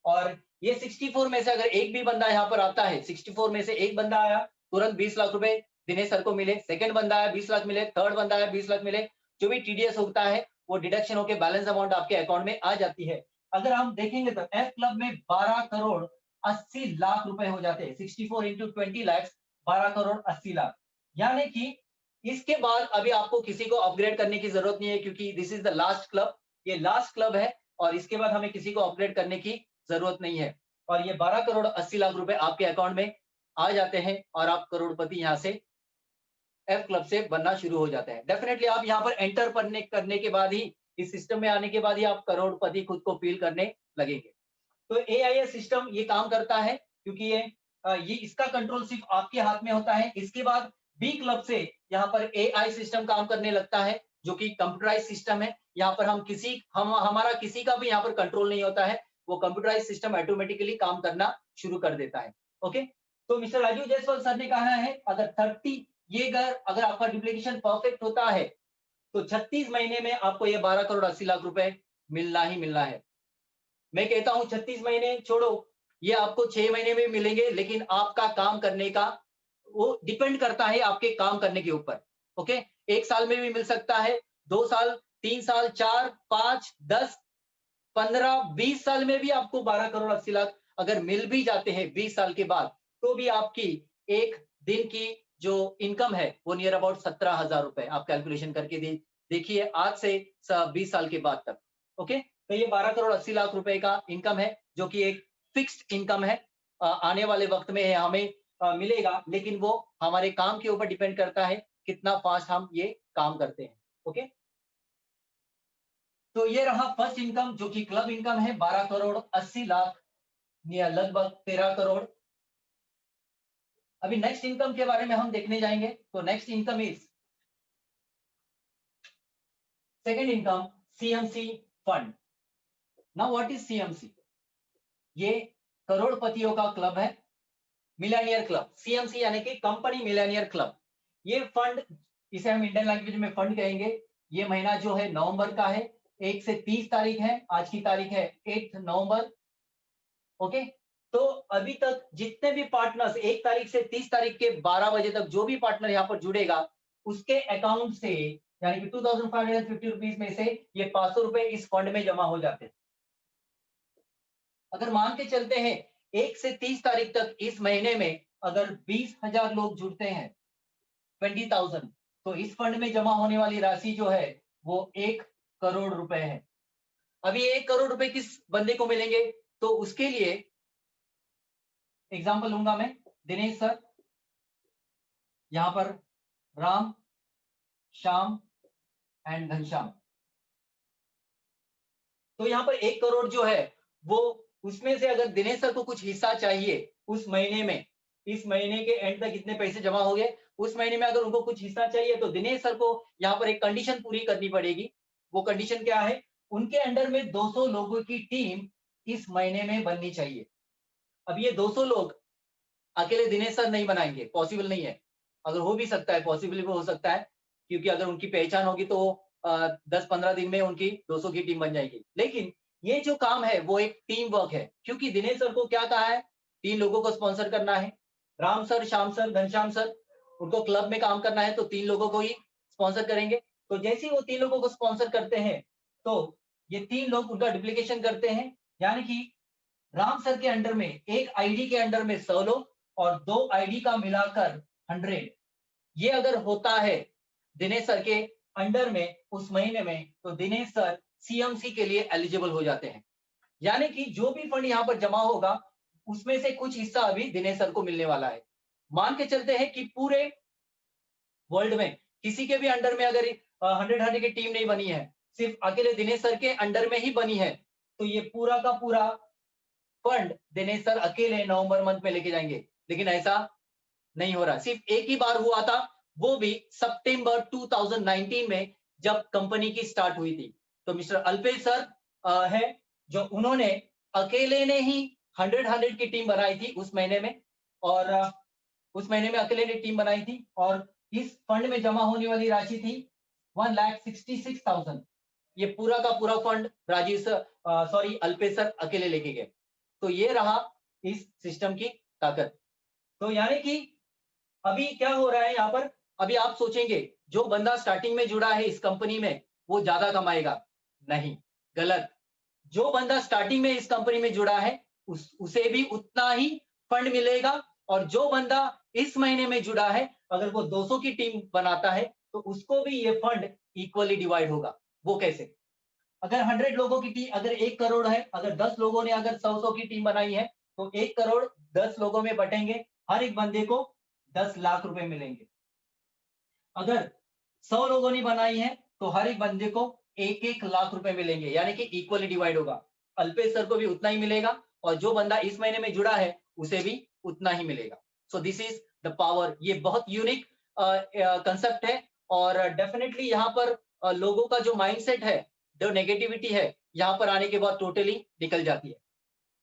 A: और ये 64 में से अगर एक भी बंदा यहाँ पर आता है, 64 में से एक बंदा आया, तुरंत 20 लाख रुपए दिनेश सर को मिले, सेकंड बंदा आया 20 लाख मिले, थर्ड बंदा आया 20 लाख मिले, जो भी टीडीएस होता है वो डिडक्शन होकर बैलेंस अमाउंट आपके अकाउंट में आ जाती है। अगर हम देखेंगे तो एफ क्लब में 12 करोड़ 80 लाख रुपए हो जाते हैं, 64 इंटू 20 लाख, 12 करोड़ 80 लाख। यानी कि इसके बाद अभी आपको किसी को अपग्रेड करने की जरूरत नहीं है क्योंकि this is the last club, ये लास्ट क्लब है और इसके बाद हमें किसी को अपग्रेड करने की जरूरत नहीं है। और ये 12 करोड़ 80 लाख रुपए आपके अकाउंट में आ जाते हैं और आप करोड़पति यहाँ से एफ क्लब से बनना शुरू हो जाते हैं। डेफिनेटली आप यहाँ पर एंटर करने के बाद ही, इस सिस्टम में आने के बाद ही आप करोड़पति खुद को फील करने लगेंगे। तो एआईएस सिस्टम ये काम करता है क्योंकि ये इसका कंट्रोल सिर्फ आपके हाथ में होता है। इसके बाद बी क्लब से यहाँ पर एआई सिस्टम काम करने लगता है जो कि कंप्यूटराइज सिस्टम है। यहाँ पर हमारा किसी का भी यहाँ पर कंट्रोल नहीं होता है, वो कंप्यूटराइज सिस्टम ऑटोमेटिकली काम करना शुरू कर देता है। ओके, तो मिस्टर राजीव जायसवाल सर ने कहा है अगर 30 ये अगर आपका डुप्लीकेशन परफेक्ट होता है तो 36 महीने में आपको ये 12 करोड़ 80 लाख रुपए मिलना ही मिलना है। मैं कहता हूं 36 महीने छोड़ो, ये आपको 6 महीने में मिलेंगे, लेकिन आपका काम करने का वो डिपेंड करता है आपके काम करने के ऊपर। ओके, 1 साल में भी मिल सकता है, 2 साल, 3 साल, 4, 5, 10, 15, 20 साल में भी आपको 12 करोड़ 80 लाख अगर मिल भी जाते हैं 20 साल के बाद, तो भी आपकी एक दिन की जो इनकम है वो नियर अबाउट 17,000 रुपए आप कैलकुलेशन करके देखिए आज से 20 साल के बाद तक। ओके, तो ये 12 करोड़ 80 लाख रुपए का इनकम है जो कि एक फिक्स्ड इनकम है। आने वाले वक्त में हमें मिलेगा, लेकिन वो हमारे काम के ऊपर डिपेंड करता है कितना फास्ट हम ये काम करते हैं। ओके, तो ये रहा फर्स्ट इनकम जो कि क्लब इनकम है 12 करोड़ 80 लाख या लगभग 13 करोड़। अभी नेक्स्ट इनकम के बारे में हम देखने जाएंगे। तो next income is second income, CMC fund. Now what is CMC? ये करोड़पतियों का क्लब है, मिलेनियर क्लब। सीएमसी यानी कि कंपनी मिलेनियर क्लब। ये फंड, इसे हम इंडियन लैंग्वेज में फंड कहेंगे। ये महीना जो है नवंबर का है, 1 से 30 तारीख है, आज की तारीख है 8 नवंबर। ओके, तो अभी तक जितने भी पार्टनर्स 1 तारीख से 30 तारीख के 12 बजे तक जो भी पार्टनर यहाँ पर जुड़ेगा उसके अकाउंट से, यानी कि 2550 रुपीज में से ये 500 रुपए इस फंड में जमा हो जाते हैं। अगर मान के चलते हैं 1 से 30 तारीख तक इस महीने में अगर 20,000 लोग जुड़ते हैं, 20,000, तो इस फंड में जमा होने वाली राशि जो है वो 1 करोड़ रुपए है। अभी 1 करोड़ रुपए किस बंदे को मिलेंगे? तो उसके लिए एग्जाम्पल लूंगा मैं, दिनेश सर, यहां पर राम, श्याम एंड घनश्याम। तो यहाँ पर 1 करोड़ जो है वो, उसमें से अगर दिनेश सर को कुछ हिस्सा चाहिए उस महीने में, इस महीने के एंड तक इतने पैसे जमा हो गए, उस महीने में अगर उनको कुछ हिस्सा चाहिए तो दिनेश सर को यहाँ पर एक कंडीशन पूरी करनी पड़ेगी। वो कंडीशन क्या है? उनके अंडर में 200 लोगों की टीम इस महीने में बननी चाहिए। अब ये 200 लोग अकेले दिनेश सर नहीं बनाएंगे, पॉसिबल नहीं है। अगर हो भी सकता है, पॉसिबल भी हो सकता है, क्योंकि अगर उनकी पहचान होगी तो 10-15 दिन में उनकी 200 की टीम बन जाएगी। लेकिन ये जो काम है वो एक टीम वर्क है, क्योंकि दिनेश सर को क्या कहा है? 3 लोगों को स्पॉन्सर करना है, Ram sir, Shyam sir, Ghanshyam sir, उनको क्लब में काम करना है तो 3 लोगों को ही स्पॉन्सर करेंगे। तो जैसे ही वो 3 लोगों को स्पॉन्सर करते हैं तो ये 3 लोग उनका डुप्लीकेशन करते हैं, यानी कि राम सर के अंडर में एक आईडी के अंडर में 100 लोग, और 2 आईडी का मिलाकर 100, ये अगर होता है दिनेश सर के अंडर में उस महीने में, तो दिनेश सर सीएमसी के लिए एलिजिबल हो जाते हैं। यानी कि जो भी फंड यहाँ पर जमा होगा उसमें से कुछ हिस्सा अभी दिनेश सर को मिलने वाला है। मान के चलते हैं कि पूरे वर्ल्ड में किसी के भी अंडर में अगर 100 की टीम नहीं बनी है, सिर्फ अकेले दिनेश सर के अंडर में ही बनी है, तो ये पूरा का पूरा फंड दिनेश सर अकेले नवंबर मंथ में लेके जाएंगे। लेकिन ऐसा नहीं हो रहा, सिर्फ एक ही बार हुआ था, वो भी सितंबर 2019 में जब कंपनी की स्टार्ट हुई थी। तो मिस्टर अल्पेश सर है जो उन्होंने अकेले ने ही 100 की टीम बनाई थी उस महीने में, और उस महीने में अकेले ने टीम बनाई थी, और इस फंड में जमा होने वाली राशि थी 1,66,000। ये पूरा का पूरा fund Rajiv sir Alpesh sir अकेले लेके गए। तो ये रहा इस सिस्टम की ताकत। तो यानी कि अभी क्या हो रहा है यहाँ पर, अभी आप सोचेंगे जो बंदा स्टार्टिंग में जुड़ा है इस कंपनी में वो ज्यादा कमाएगा, नहीं, गलत। जो बंदा स्टार्टिंग में इस कंपनी में जुड़ा है उसे भी उतना ही फंड मिलेगा, और जो बंदा इस महीने में जुड़ा है अगर वो 200 की टीम बनाता है तो उसको भी ये फंड इक्वली डिवाइड होगा। वो कैसे? अगर 100 लोगों की टीम, अगर 1 करोड़ है, अगर 10 लोगों ने अगर 100 की टीम बनाई है, तो 1 करोड़ 10 लोगों में बटेंगे, हर एक बंदे को 10 लाख रुपए मिलेंगे। अगर 100 लोगों ने बनाई है तो हर एक बंदे को 1-1 लाख रुपए मिलेंगे, यानी कि इक्वली डिवाइड होगा। अल्पेश सर को भी उतना ही मिलेगा, और जो बंदा इस महीने में जुड़ा है उसे भी उतना ही मिलेगा। So this is the power. ये बहुत यूनिक कंसेप्ट है, और डेफिनेटली यहाँ पर लोगों का जो माइंडसेट है, जो नेगेटिविटी है, यहाँ पर आने के बाद टोटली निकल जाती है।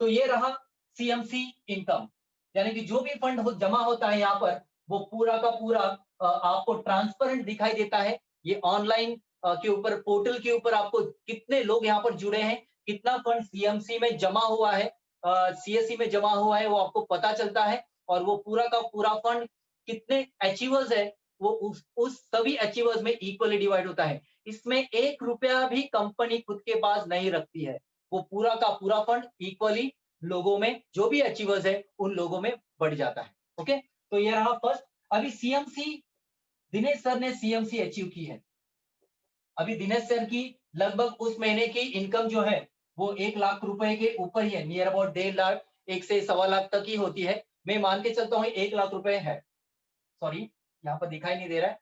A: तो ये रहा सीएमसी इनकम, यानी कि जो भी फंड जमा होता है यहाँ पर वो पूरा का पूरा आपको ट्रांसपेरेंट दिखाई देता है। ये ऑनलाइन के ऊपर, पोर्टल के ऊपर आपको कितने लोग यहाँ पर जुड़े हैं, कितना फंड सीएमसी में जमा हुआ है, सीएससी में जमा हुआ है, वो आपको पता चलता है। और वो पूरा का पूरा फंड कितने अचीवर्स है, वो उस सभी अचीवर्स में इक्वली डिवाइड होता है। इसमें 1 रुपया भी कंपनी खुद के पास नहीं रखती है, वो पूरा का पूरा फंड इक्वली लोगों में, जो भी अचीवर्स है उन लोगों में बढ़ जाता है। ओके, तो ये रहा फर्स्ट। अभी सीएमसी, दिनेश सर ने सीएमसी अचीव की है। अभी दिनेश सर की लगभग उस महीने की इनकम जो है वो 1 लाख रुपए के ऊपर ही है, नियर अबाउट 1.5 लाख, 1 से 1.25 लाख तक ही होती है। मैं मान के चलता हूँ 1 लाख रुपए है, सॉरी यहाँ पर दिखाई नहीं दे रहा है,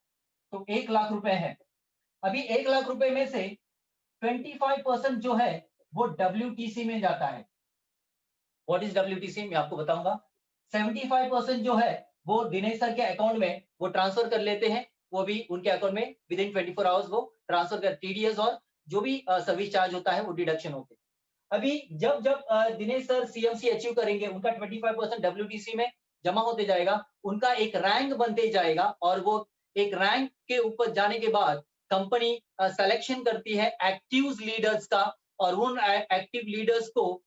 A: तो 1 लाख रुपए है। अभी 1 लाख रुपए में से 25% जो है वो WTC में जाता है। व्हाट इज WTC, मैं आपको बताऊंगा। 75% जो है वो दिनेश सर के अकाउंट में वो ट्रांसफर कर लेते हैं, वो भी उनके अकाउंट में विद इन 24 आवर्स वो ट्रांसफर कर, टीडीएस और जो भी सर्विस चार्ज होता है वो डिडक्शन होते हैं। अभी जब जब दिनेश सर सीएमसी अचीव करेंगे, उनका 25% WTC में जमा होते जाएगा, उनका एक रैंक बनते जाएगा, और वो एक रैंक के ऊपर जाने के बाद कंपनी सिलेक्शन करती है एक्टिव लीडर्स का, और उन एक्टिव लीडर्स को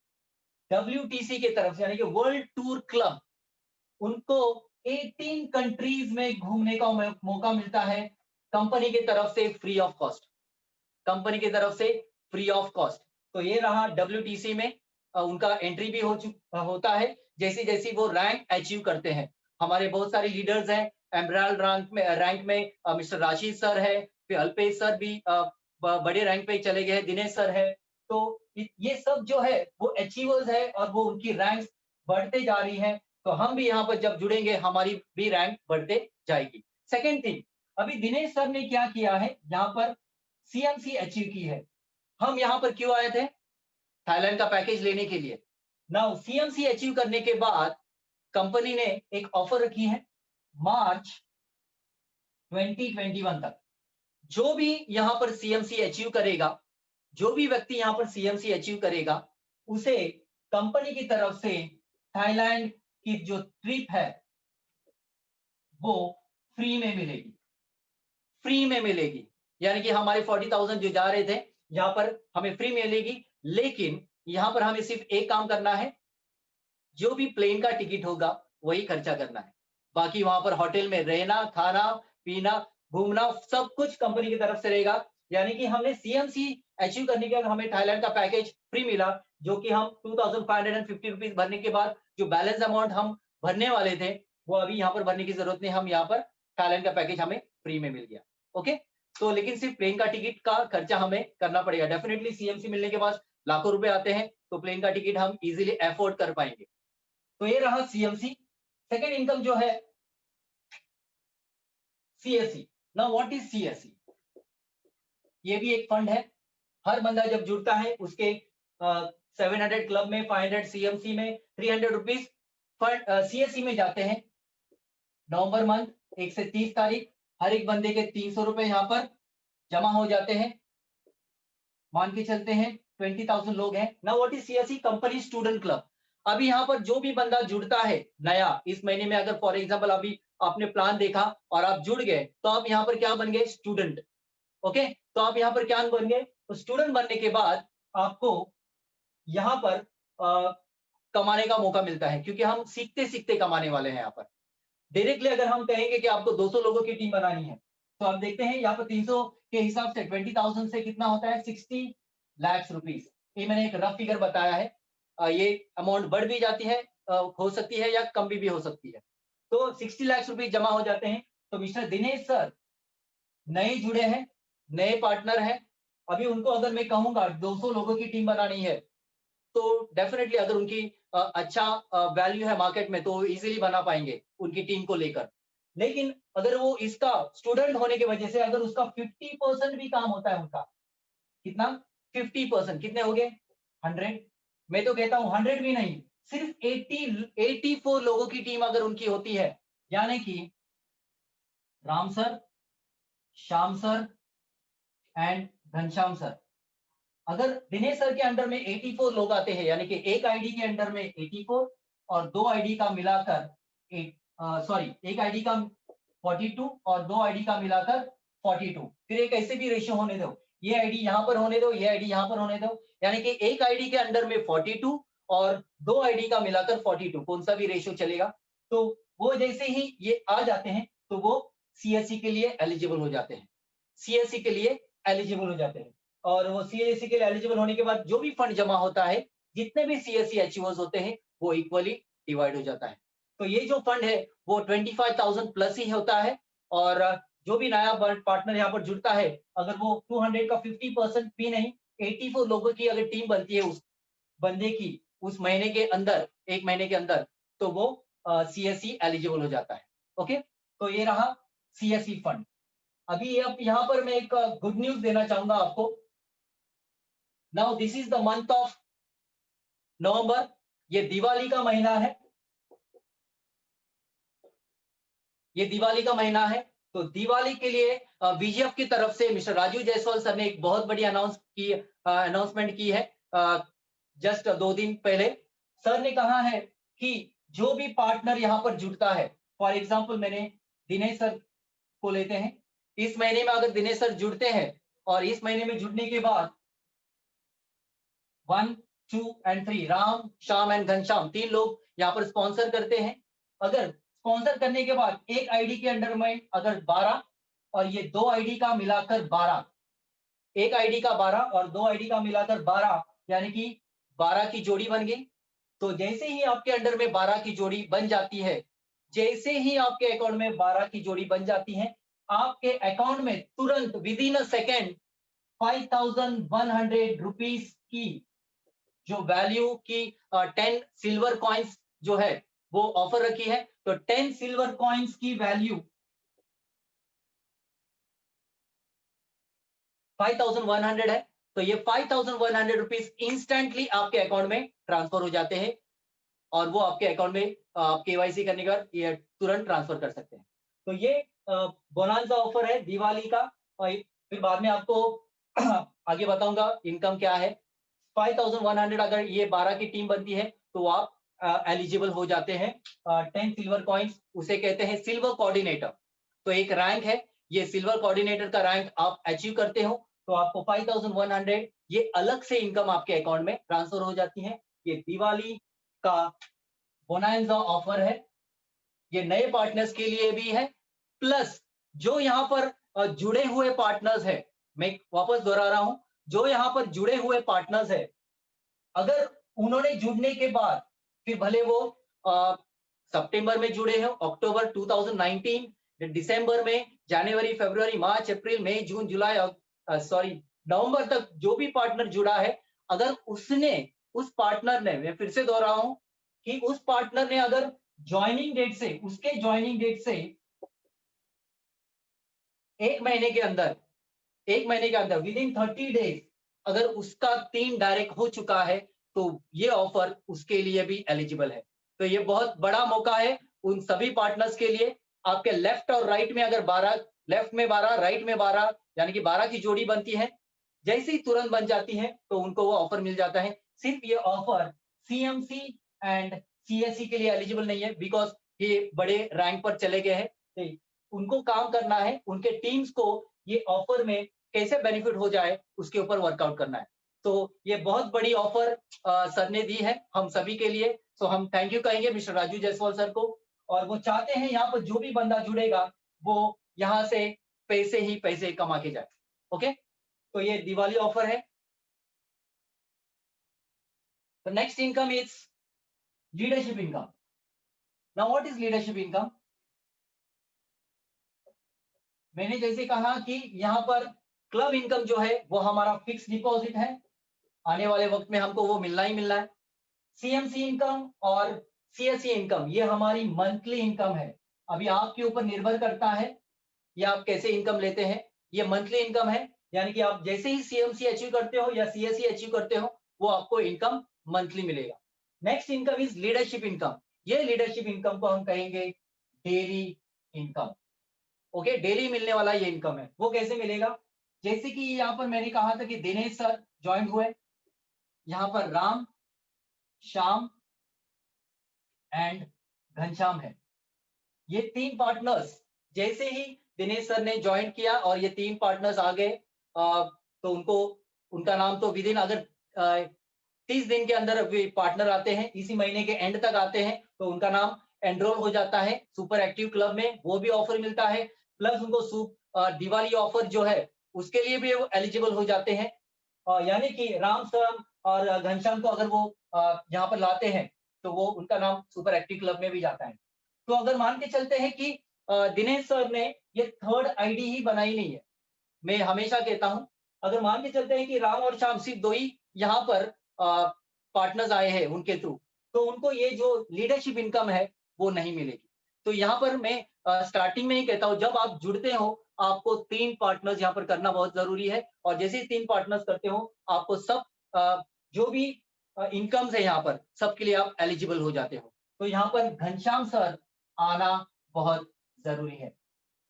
A: WTC के तरफ से, यानी कि वर्ल्ड टूर क्लब, उनको 18 कंट्रीज में घूमने का मौका मिलता है कंपनी की तरफ से फ्री ऑफ कॉस्ट, कंपनी की तरफ से फ्री ऑफ कॉस्ट। तो ये रहा WTC में उनका एंट्री भी होता है जैसी जैसी वो रैंक अचीव करते हैं। हमारे बहुत सारे लीडर्स हैं, एमराल्ड रैंक में मिस्टर राशीद सर है, फिर अल्पेश सर भी बड़े रैंक पे चले गए हैं, दिनेश सर है। तो ये सब जो है वो अचीवर्स है, और वो उनकी रैंक बढ़ते जा रही है। तो हम भी यहाँ पर जब जुड़ेंगे हमारी भी रैंक बढ़ते जाएगी। सेकेंड थिंग, अभी दिनेश सर ने क्या किया है, यहाँ पर सीएमसी अचीव की है। हम यहाँ पर क्यों आए थे? थाईलैंड का पैकेज लेने के लिए। नाउ सीएमसी अचीव करने के बाद कंपनी ने एक ऑफर रखी है मार्च 2021 तक। जो भी यहाँ पर सीएमसी अचीव करेगा, जो भी व्यक्ति यहाँ पर सीएमसी अचीव करेगा, उसे कंपनी की तरफ से थाईलैंड की जो ट्रिप है वो फ्री में मिलेगी, फ्री में मिलेगी। यानी कि हमारे 40,000 जो जा रहे थे यहाँ पर हमें फ्री मिलेगी। लेकिन यहाँ पर हमें सिर्फ एक काम करना है, जो भी प्लेन का टिकट होगा वही खर्चा करना है। बाकी वहां पर होटल में रहना, खाना पीना, घूमना, सब कुछ कंपनी की तरफ से रहेगा। यानी कि हमने सीएमसी अचीव करने के बाद हमें थाईलैंड का पैकेज फ्री मिला, जो कि हम 2,550 रुपीज भरने के बाद जो बैलेंस अमाउंट हम भरने वाले थे वो अभी यहाँ पर भरने की जरूरत नहीं, हम यहाँ पर थाईलैंड का पैकेज हमें फ्री में मिल गया। ओके, तो लेकिन सिर्फ प्लेन का टिकट का खर्चा हमें करना पड़ेगा। डेफिनेटली सीएमसी मिलने के बाद लाखों रुपए आते हैं, तो प्लेन का टिकट हम इजीली अफोर्ड कर पाएंगे। तो ये रहा सीएमसी। सेकेंड इनकम जो है CSC. Now what is CSC? ये भी एक फंड है। हर बंदा जब जुड़ता है उसके 700 क्लब में, 500 सीएमसी में, 300 रुपीज फंड सीएससी में जाते हैं। नवंबर मंथ 1 से 30 तारीख हर एक बंदे के 300 रुपए यहाँ पर जमा हो जाते हैं। मान के चलते हैं 20,000 लोग हैं। Now what is CSC? Company student club. अभी यहाँ पर जो भी बंदा जुड़ता है नया इस महीने में, अगर फॉर एग्जांपल अभी आपने प्लान देखा और आप जुड़ गए, तो आप यहाँ पर क्या बन गए? स्टूडेंट। ओके, तो आप यहाँ पर क्या बन गए? तो स्टूडेंट बनने के बाद आपको यहाँ पर कमाने का मौका मिलता है, क्योंकि हम सीखते सीखते कमाने वाले हैं। यहाँ पर डायरेक्टली अगर हम कहेंगे कि आपको 200 लोगों की टीम बनानी है, तो आप देखते हैं यहाँ पर 300 के हिसाब से 20,000 से कितना होता है? 60 लाख रुपीस। ये मैंने एक रफ फिगर बताया है। ये अमाउंट बढ़ भी जाती है, हो सकती है, या कम भी हो सकती है। तो 60 लाख रुपीस जमा हो जाते हैं। तो मिस्टर दिनेश सर नए जुड़े हैं, नए पार्टनर हैं। अभी उनको अगर मैं कहूंगा 200 लोगों की टीम बनानी है, तो डेफिनेटली अगर उनकी अच्छा वैल्यू है मार्केट में, तो इजीली बना पाएंगे उनकी टीम को लेकर। लेकिन अगर वो इसका स्टूडेंट होने की वजह से अगर उसका 50% भी काम होता है उनका, कितना? 50%। कितने हो गए? 100। मैं तो कहता हूं 100 भी नहीं, सिर्फ 84 लोगों की टीम अगर उनकी होती है, यानी कि Ram sir, Shyam sir and Ghanshyam sir, अगर दिनेश सर के अंडर में 84 लोग आते हैं, यानी कि एक आईडी के अंडर में 84 और दो आईडी का मिलाकर एक आईडी का 42 और दो आईडी का मिलाकर 42। फिर एक ऐसे भी रेशियो होने दो, ये आईडी यहाँ पर होने दो, ये आईडी यहाँ पर होने दो, यानी कि एक आईडी के अंडर में 42 और दो आईडी का मिलाकर 42, कौन सा भी रेशियो चलेगा। तो वो जैसे ही ये आ जाते हैं तो वो सीएससी के लिए एलिजिबल हो जाते हैं, सीएससी के लिए एलिजिबल हो जाते हैं। और वो सीएससी के लिए एलिजिबल होने के बाद जो भी फंड जमा होता है, जितने भी सीएससी अचीवर्स होते हैं, वो इक्वली डिवाइड हो जाता है। तो ये जो फंड है वो 25,000 प्लस ही होता है। और जो भी नया पार्टनर यहाँ पर जुड़ता है, अगर वो 200 का 50% भी नहीं, 84 लोगों की अगर टीम बनती है उस बंदे की उस महीने के अंदर, एक महीने के अंदर, तो वो सीएससी एलिजिबल हो जाता है। ओके, तो ये रहा सीएससी फंड। अभी अब यहाँ पर मैं एक गुड न्यूज देना चाहूंगा आपको। Now this is the month of November. ये दिवाली का महीना है, ये दिवाली का महीना है। तो दिवाली के लिए बीजीएफ की तरफ से मिस्टर राजू जायसवाल सर ने एक बहुत बड़ी अनाउंसमेंट की है। जस्ट 2 दिन पहले सर ने कहा है कि जो भी पार्टनर यहाँ पर जुड़ता है, फॉर एग्जाम्पल मैंने दिनेश सर को लेते हैं, इस महीने में अगर दिनेश सर जुड़ते हैं और इस महीने में जुड़ने के बाद 1, 2 एंड 3 राम, श्याम एंड घनश्याम 3 लोग यहाँ पर स्पॉन्सर करते हैं। अगर स्पॉन्सर करने के बाद एक आईडी के अंडर में अगर 12 और ये दो आईडी का मिलाकर 12, एक आईडी का 12 और दो आईडी का मिलाकर 12, यानी कि 12 की जोड़ी बन गई। तो जैसे ही आपके अंडर में 12 की जोड़ी बन जाती है, जैसे ही आपके अकाउंट में 12 की जोड़ी बन जाती है, आपके अकाउंट में तुरंत with in a second 5,100 rupees की जो वैल्यू की 10 सिल्वर कॉइन्स जो है वो ऑफर रखी है। तो 10 सिल्वर कॉइन्स की वैल्यू 5,100 है। तो ये 5,100 रुपीज इंस्टेंटली आपके अकाउंट में ट्रांसफर हो जाते हैं और वो आपके अकाउंट में केवाईसी करने के बाद ये तुरंत ट्रांसफर कर सकते हैं। तो ये बोनांजा ऑफर है दिवाली का। और फिर बाद में आपको आगे बताऊंगा इनकम क्या है। 5,100 अगर ये 12 की टीम बनती है तो आप एलिजिबल हो जाते हैं 10 सिल्वर कॉइन्स, उसे कहते हैं सिल्वर कोऑर्डिनेटर। तो एक रैंक है, ये सिल्वर कोऑर्डिनेटर का रैंक आप अचीव करते हो तो आपको 5,100 ये अलग से इनकम आपके अकाउंट में ट्रांसफर हो जाती है। ये दिवाली का बोनांजा ऑफर है, ये नए पार्टनर्स के लिए भी है। प्लस जो यहाँ पर जुड़े हुए पार्टनर्स है, मैं वापस दोहरा रहा हूं, जो यहाँ पर जुड़े हुए पार्टनर्स है, अगर उन्होंने जुड़ने के बाद फिर भले वो सितंबर में जुड़े हैं, अक्टूबर 2019, दिसंबर में, जनवरी, फरवरी, मार्च, अप्रैल, मई, जून, जुलाई, नवंबर तक जो भी पार्टनर जुड़ा है, अगर उसने, उस पार्टनर ने, मैं फिर से दोहराऊं कि उस पार्टनर ने अगर ज्वाइनिंग डेट से, उसके ज्वाइनिंग डेट से एक महीने के अंदर, विद इन 30 डेज अगर उसका 3 डायरेक्ट हो चुका है, तो ये ऑफर उसके लिए भी एलिजिबल है। तो ये बहुत बड़ा मौका है उन सभी पार्टनर्स के लिए। आपके लेफ्ट और राइट में अगर 12, लेफ्ट में 12, राइट में 12, यानी कि 12 की जोड़ी बनती है, जैसे ही तुरंत बन जाती है तो उनको वो ऑफर मिल जाता है। सिर्फ ये ऑफर सीएमसी एंड सीएससी के लिए एलिजिबल नहीं है, बिकॉज ये बड़े रैंक पर चले गए हैं। उनको काम करना है, उनके टीम्स को ये ऑफर में कैसे बेनिफिट हो जाए उसके ऊपर वर्कआउट करना है। तो ये बहुत बड़ी ऑफर सर ने दी है हम सभी के लिए। सो हम थैंक यू कहेंगे मिस्टर राजू जायसवाल सर को। और वो चाहते हैं यहाँ पर जो भी बंदा जुड़ेगा वो यहाँ से पैसे ही पैसे कमा के जाए। ओके, तो ये दिवाली ऑफर है। The next income is leadership income. Now what is leadership income? मैंने जैसे कहा कि यहाँ पर क्लब इनकम जो है वो हमारा फिक्स डिपॉजिट है, आने वाले वक्त में हमको वो मिलना ही मिलना है। सीएमसी इनकम और सीएससी इनकम ये हमारी मंथली इनकम है। अभी आपके ऊपर निर्भर करता है ये आप कैसे इनकम लेते हैं। ये मंथली इनकम है, यानी कि आप जैसे ही सीएमसी अचीव करते हो या सीएससी अचीव करते हो वो आपको इनकम मंथली मिलेगा। Next income is leadership income. ये लीडरशिप इनकम को हम कहेंगे डेली इनकम। ओके, डेली मिलने वाला ये इनकम है। वो कैसे मिलेगा? जैसे कि यहाँ पर मैंने कहा था कि दिनेश सर ज्वाइन हुए, यहाँ पर राम, श्याम एंड घनश्याम है। ये 3 पार्टनर्स जैसे ही दिनेश सर ने ज्वाइन किया और ये 3 पार्टनर्स आ गए, तो उनको, उनका नाम तो विदिन, अगर 30 दिन के अंदर पार्टनर आते हैं, इसी महीने के एंड तक आते हैं, तो उनका नाम एनरोल हो जाता है सुपर एक्टिव क्लब में। वो भी ऑफर मिलता है, प्लस उनको दिवाली ऑफर जो है उसके लिए भी वो एलिजिबल हो जाते हैं। यानी कि राम सर और घनश्याम को अगर वो यहाँ पर लाते हैं तो वो, उनका नाम सुपर एक्टिव क्लब में भी जाता है। तो अगर मान के चलते हैं कि दिनेश सर ने ये थर्ड आईडी ही बनाई नहीं है, मैं हमेशा कहता हूं, अगर मान के चलते हैं कि राम और श्याम सिर्फ 2 ही यहाँ पर पार्टनर्स आए हैं उनके थ्रू, तो उनको ये जो लीडरशिप इनकम है वो नहीं मिलेगी। तो यहाँ पर मैं स्टार्टिंग में ही कहता हूँ, जब आप जुड़ते हो आपको 3 पार्टनर्स यहाँ पर करना बहुत जरूरी है। और जैसे ही 3 पार्टनर्स करते हो आपको सब जो भी इनकम्स है यहाँ पर सबके लिए आप एलिजिबल हो जाते हो। तो यहाँ पर घनश्याम सर आना बहुत जरूरी है।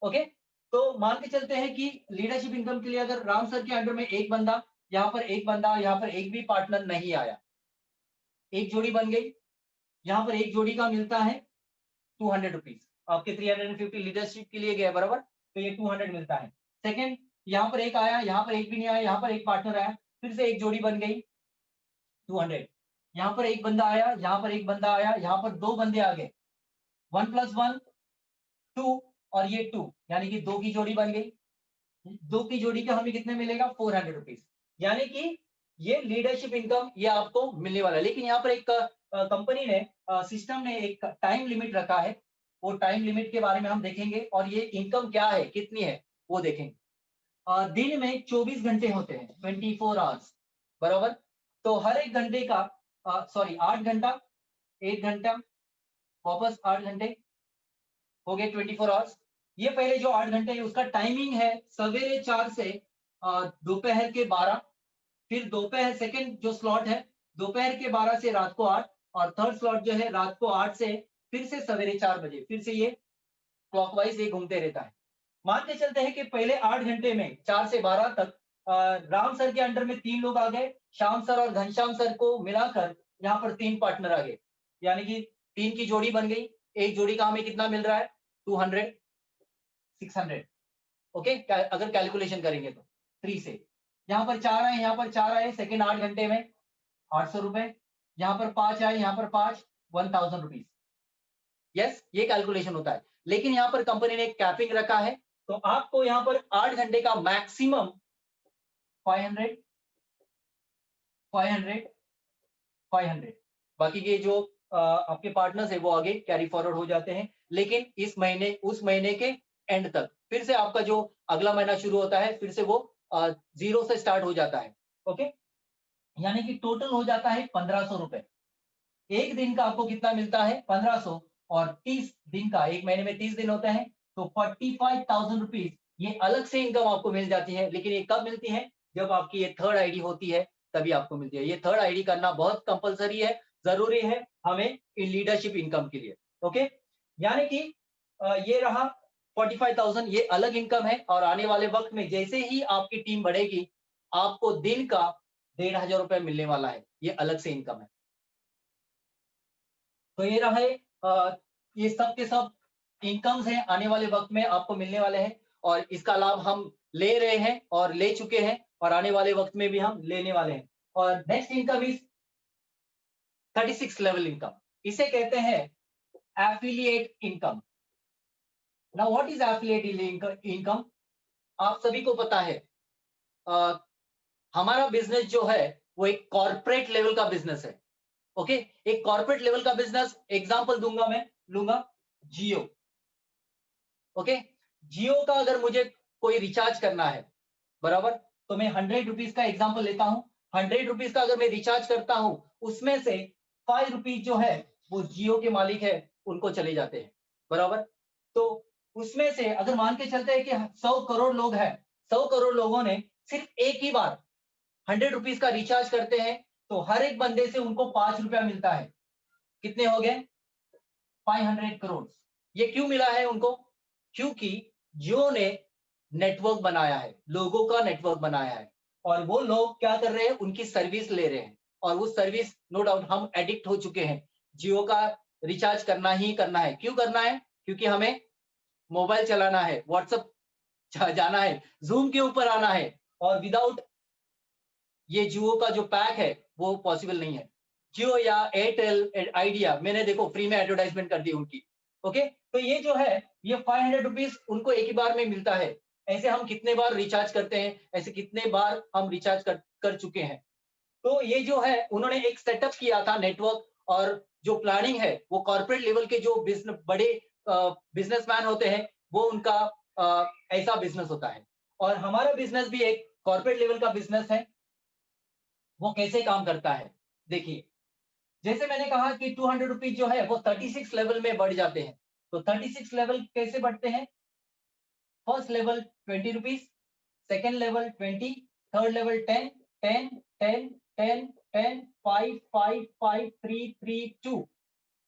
A: ओके, तो मान के चलते हैं कि लीडरशिप इनकम के लिए अगर राम सर के अंडर में एक बंदा, यहाँ पर एक बंदा, यहाँ पर एक भी पार्टनर नहीं आया, एक जोड़ी बन गई, यहाँ पर एक जोड़ी का मिलता है 200 रुपीज। आपके 350 लीडरशिप के लिए गया बराबर, तो ये 200 मिलता है। सेकेंड, यहाँ पर एक आया, यहाँ पर एक भी नहीं आया, यहाँ पर एक पार्टनर आया, फिर से एक जोड़ी बन गई 200। यहाँ पर एक बंदा आया, यहाँ पर एक बंदा आया, यहाँ पर 2 बंदे आ गए, 1 + 1 2, और ये 2, यानी कि 2 की जोड़ी बन गई। 2 की जोड़ी का हमें कितने मिलेगा? 400 रुपीज। यानी कि ये लीडरशिप इनकम ये आपको मिलने वाला है। लेकिन यहाँ पर एक कंपनी ने, सिस्टम ने एक टाइम लिमिट रखा है। वो टाइम लिमिट के बारे में हम देखेंगे, और ये इनकम क्या है, कितनी है, वो देखेंगे। दिन में 24 घंटे होते हैं, 24 आवर्स बराबर। तो हर एक घंटे का, 8 घंटा, 1 घंटा, वापस 8 घंटे, हो गए 24 आवर्स। ये पहले जो 8 घंटे है उसका टाइमिंग है सवेरे 4 से दोपहर के 12। फिर दोपहर, सेकंड जो स्लॉट है दोपहर के 12 से रात को 8, और थर्ड स्लॉट जो है रात को 8 से फिर से सवेरे 4 बजे, फिर से ये क्लॉकवाइज ये घूमते रहता है। मान के चलते हैं कि पहले 8 घंटे में 4 से 12 तक राम सर के अंडर में 3 लोग आ गए, श्याम सर और घनश्याम सर को मिलाकर यहाँ पर 3 पार्टनर आ गए, यानी कि 3 की जोड़ी बन गई। एक जोड़ी का हमें कितना मिल रहा है? 200, 600। ओके, अगर कैलकुलेशन करेंगे तो 3 से, यहाँ पर 4 आए, यहाँ पर 4 आए, सेकेंड 8 घंटे में 800 रुपए, यहाँ पर 5 आए, यहाँ पर 5, 1000 रुपीज। यस, ये कैलकुलेशन होता है। लेकिन यहाँ पर कंपनी ने एक कैपिंग रखा है, तो आपको यहाँ पर 8 घंटे का मैक्सिमम 500, 500, 500, बाकी के जो आपके पार्टनर्स है वो आगे कैरी फॉरवर्ड हो जाते हैं, लेकिन इस महीने उस महीने के एंड तक फिर से आपका जो अगला महीना शुरू होता है फिर से वो 0 से स्टार्ट हो जाता है। ओके, यानी कि टोटल हो जाता है 1500 रुपए। एक दिन का आपको कितना मिलता है 1500, और 30 दिन का, एक महीने में 30 दिन होते हैं तो 45,000 रुपीज ये अलग से इनकम आपको मिल जाती है। लेकिन ये कब मिलती है? जब आपकी ये थर्ड आईडी होती है तभी आपको मिलती है। ये थर्ड आईडी करना बहुत कंपलसरी है, जरूरी है हमें इन लीडरशिप इनकम के लिए। ओके, यानी कि ये रहा 45,000, ये अलग इनकम है। और आने वाले वक्त में जैसे ही आपकी टीम बढ़ेगी आपको दिन का 1,500 रुपए मिलने वाला है, ये अलग से इनकम है। तो ये रहा है ये सब के सब इनकम्स हैं, आने वाले वक्त में आपको मिलने वाले हैं, और इसका लाभ हम ले रहे हैं और ले चुके हैं, और आने वाले वक्त में भी हम लेने वाले हैं। और next income is 36 level income, इसे कहते हैं affiliate income. Now what is affiliate income? आप सभी को पता है अ, हमारा बिजनेस जो है वो एक कॉर्पोरेट लेवल का बिजनेस है। ओके, एक कॉर्पोरेट लेवल का बिजनेस, एग्जांपल दूंगा मैं, लूंगा जियो। ओके, जियो का अगर मुझे कोई रिचार्ज करना है, बराबर, तो मैं 100 रुपीज का एग्जांपल लेता हूं। 100 रुपीज का अगर मैं रिचार्ज करता हूं, उसमें से 5 रुपीज जो है वो जियो के मालिक है उनको चले जाते हैं, बराबर। तो उसमें से अगर मान के चलते हैं कि 100 करोड़ लोग हैं, 100 करोड़ लोगों ने सिर्फ एक ही बार 100 रुपीज का रिचार्ज करते हैं, तो हर एक बंदे से उनको 5 रुपया मिलता है। कितने हो गए? 500 करोड़। ये क्यों मिला है उनको? क्योंकि जियो ने नेटवर्क बनाया है, लोगों का नेटवर्क बनाया है, और वो लोग क्या कर रहे हैं, उनकी सर्विस ले रहे हैं। और वो सर्विस नो डाउट हम एडिक्ट हो चुके हैं, जियो का रिचार्ज करना ही करना है। क्यों करना है? क्योंकि हमें मोबाइल चलाना है, व्हाट्सएप जाना है, जूम के ऊपर आना है, और विदाउट ये जियो का जो पैक है वो पॉसिबल नहीं है। जियो या एयरटेल आइडिया, मैंने देखो फ्री में एडवर्टाइजमेंट कर दी उनकी। ओके, तो ये जो है ये 500 रुपीज उनको एक ही बार में मिलता है। ऐसे हम कितने बार रिचार्ज करते हैं, ऐसे कितने बार हम रिचार्ज कर चुके हैं। तो ये जो है उन्होंने एक सेटअप किया था नेटवर्क, और जो प्लानिंग है वो कॉर्पोरेट लेवल के जो बिजनेस बड़े बिजनेसमैन होते हैं वो उनका ऐसा बिजनेस होता है। और हमारा बिजनेस भी एक कॉर्पोरेट लेवल का बिजनेस है। वो कैसे काम करता है देखिए, जैसे मैंने कहा कि 200 रुपीज जो है वो 36 लेवल में बढ़ जाते हैं। तो 36 लेवल कैसे बढ़ते हैं? First level 20 rupees, second level 20, third level 10, 10, 10, 10, 10, 5, 5, 5, 3, 3, 2।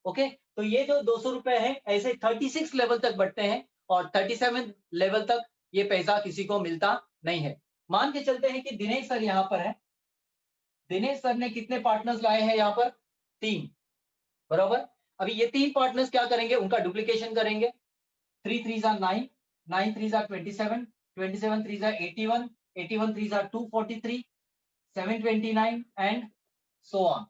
A: Okay, तो ये जो 200 रुपए है ऐसे 36 लेवल तक बढ़ते हैं, और 37 लेवल तक ये पैसा किसी को मिलता नहीं है। मान के चलते हैं कि दिनेश सर यहाँ पर है। दिनेश सर ने कितने पार्टनर्स लाए हैं यहाँ पर? 3, बराबर। अभी ये 3 पार्टनर्स क्या करेंगे, उनका डुप्लीकेशन करेंगे। 3 3s are 9, 9 3s are 27, 27 3s are 81, 81 3s are 243, 729 and so on.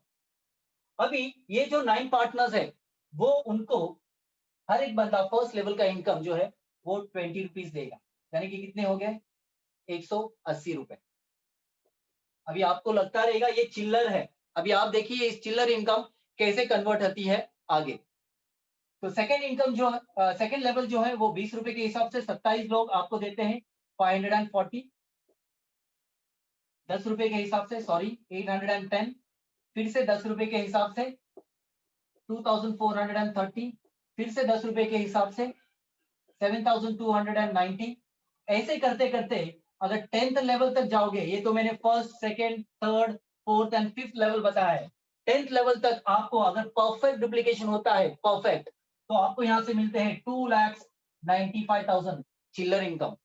A: अभी ये जो 9 पार्टनर्स है वो उनको हर एक बंदा फर्स्ट लेवल का इनकम जो है वो 20 रुपीज देगा, यानी कि कितने हो गए? 180 रुपए। अभी आपको लगता रहेगा ये चिल्लर है, अभी आप देखिए इस चिल्लर इनकम कैसे कन्वर्ट होती है आगे। तो सेकंड इनकम जो सेकंड लेवल जो है वो 20 रुपए के हिसाब से 27 लोग आपको देते हैं 540, 10 रुपए के हिसाब से, सॉरी 810, फिर से 10 रुपए के हिसाब से 2430, फिर से 10 रुपए के हिसाब से 7290। ऐसे करते करते अगर 10th लेवल तक जाओगे, ये तो मैंने first, second, third, fourth and fifth level बताया है। 10th लेवल तक आपको अगर परफेक्ट डुप्लीकेशन होता है, परफेक्ट, तो आपको यहाँ से मिलते हैं 2,95,000 चिल्लर इनकम।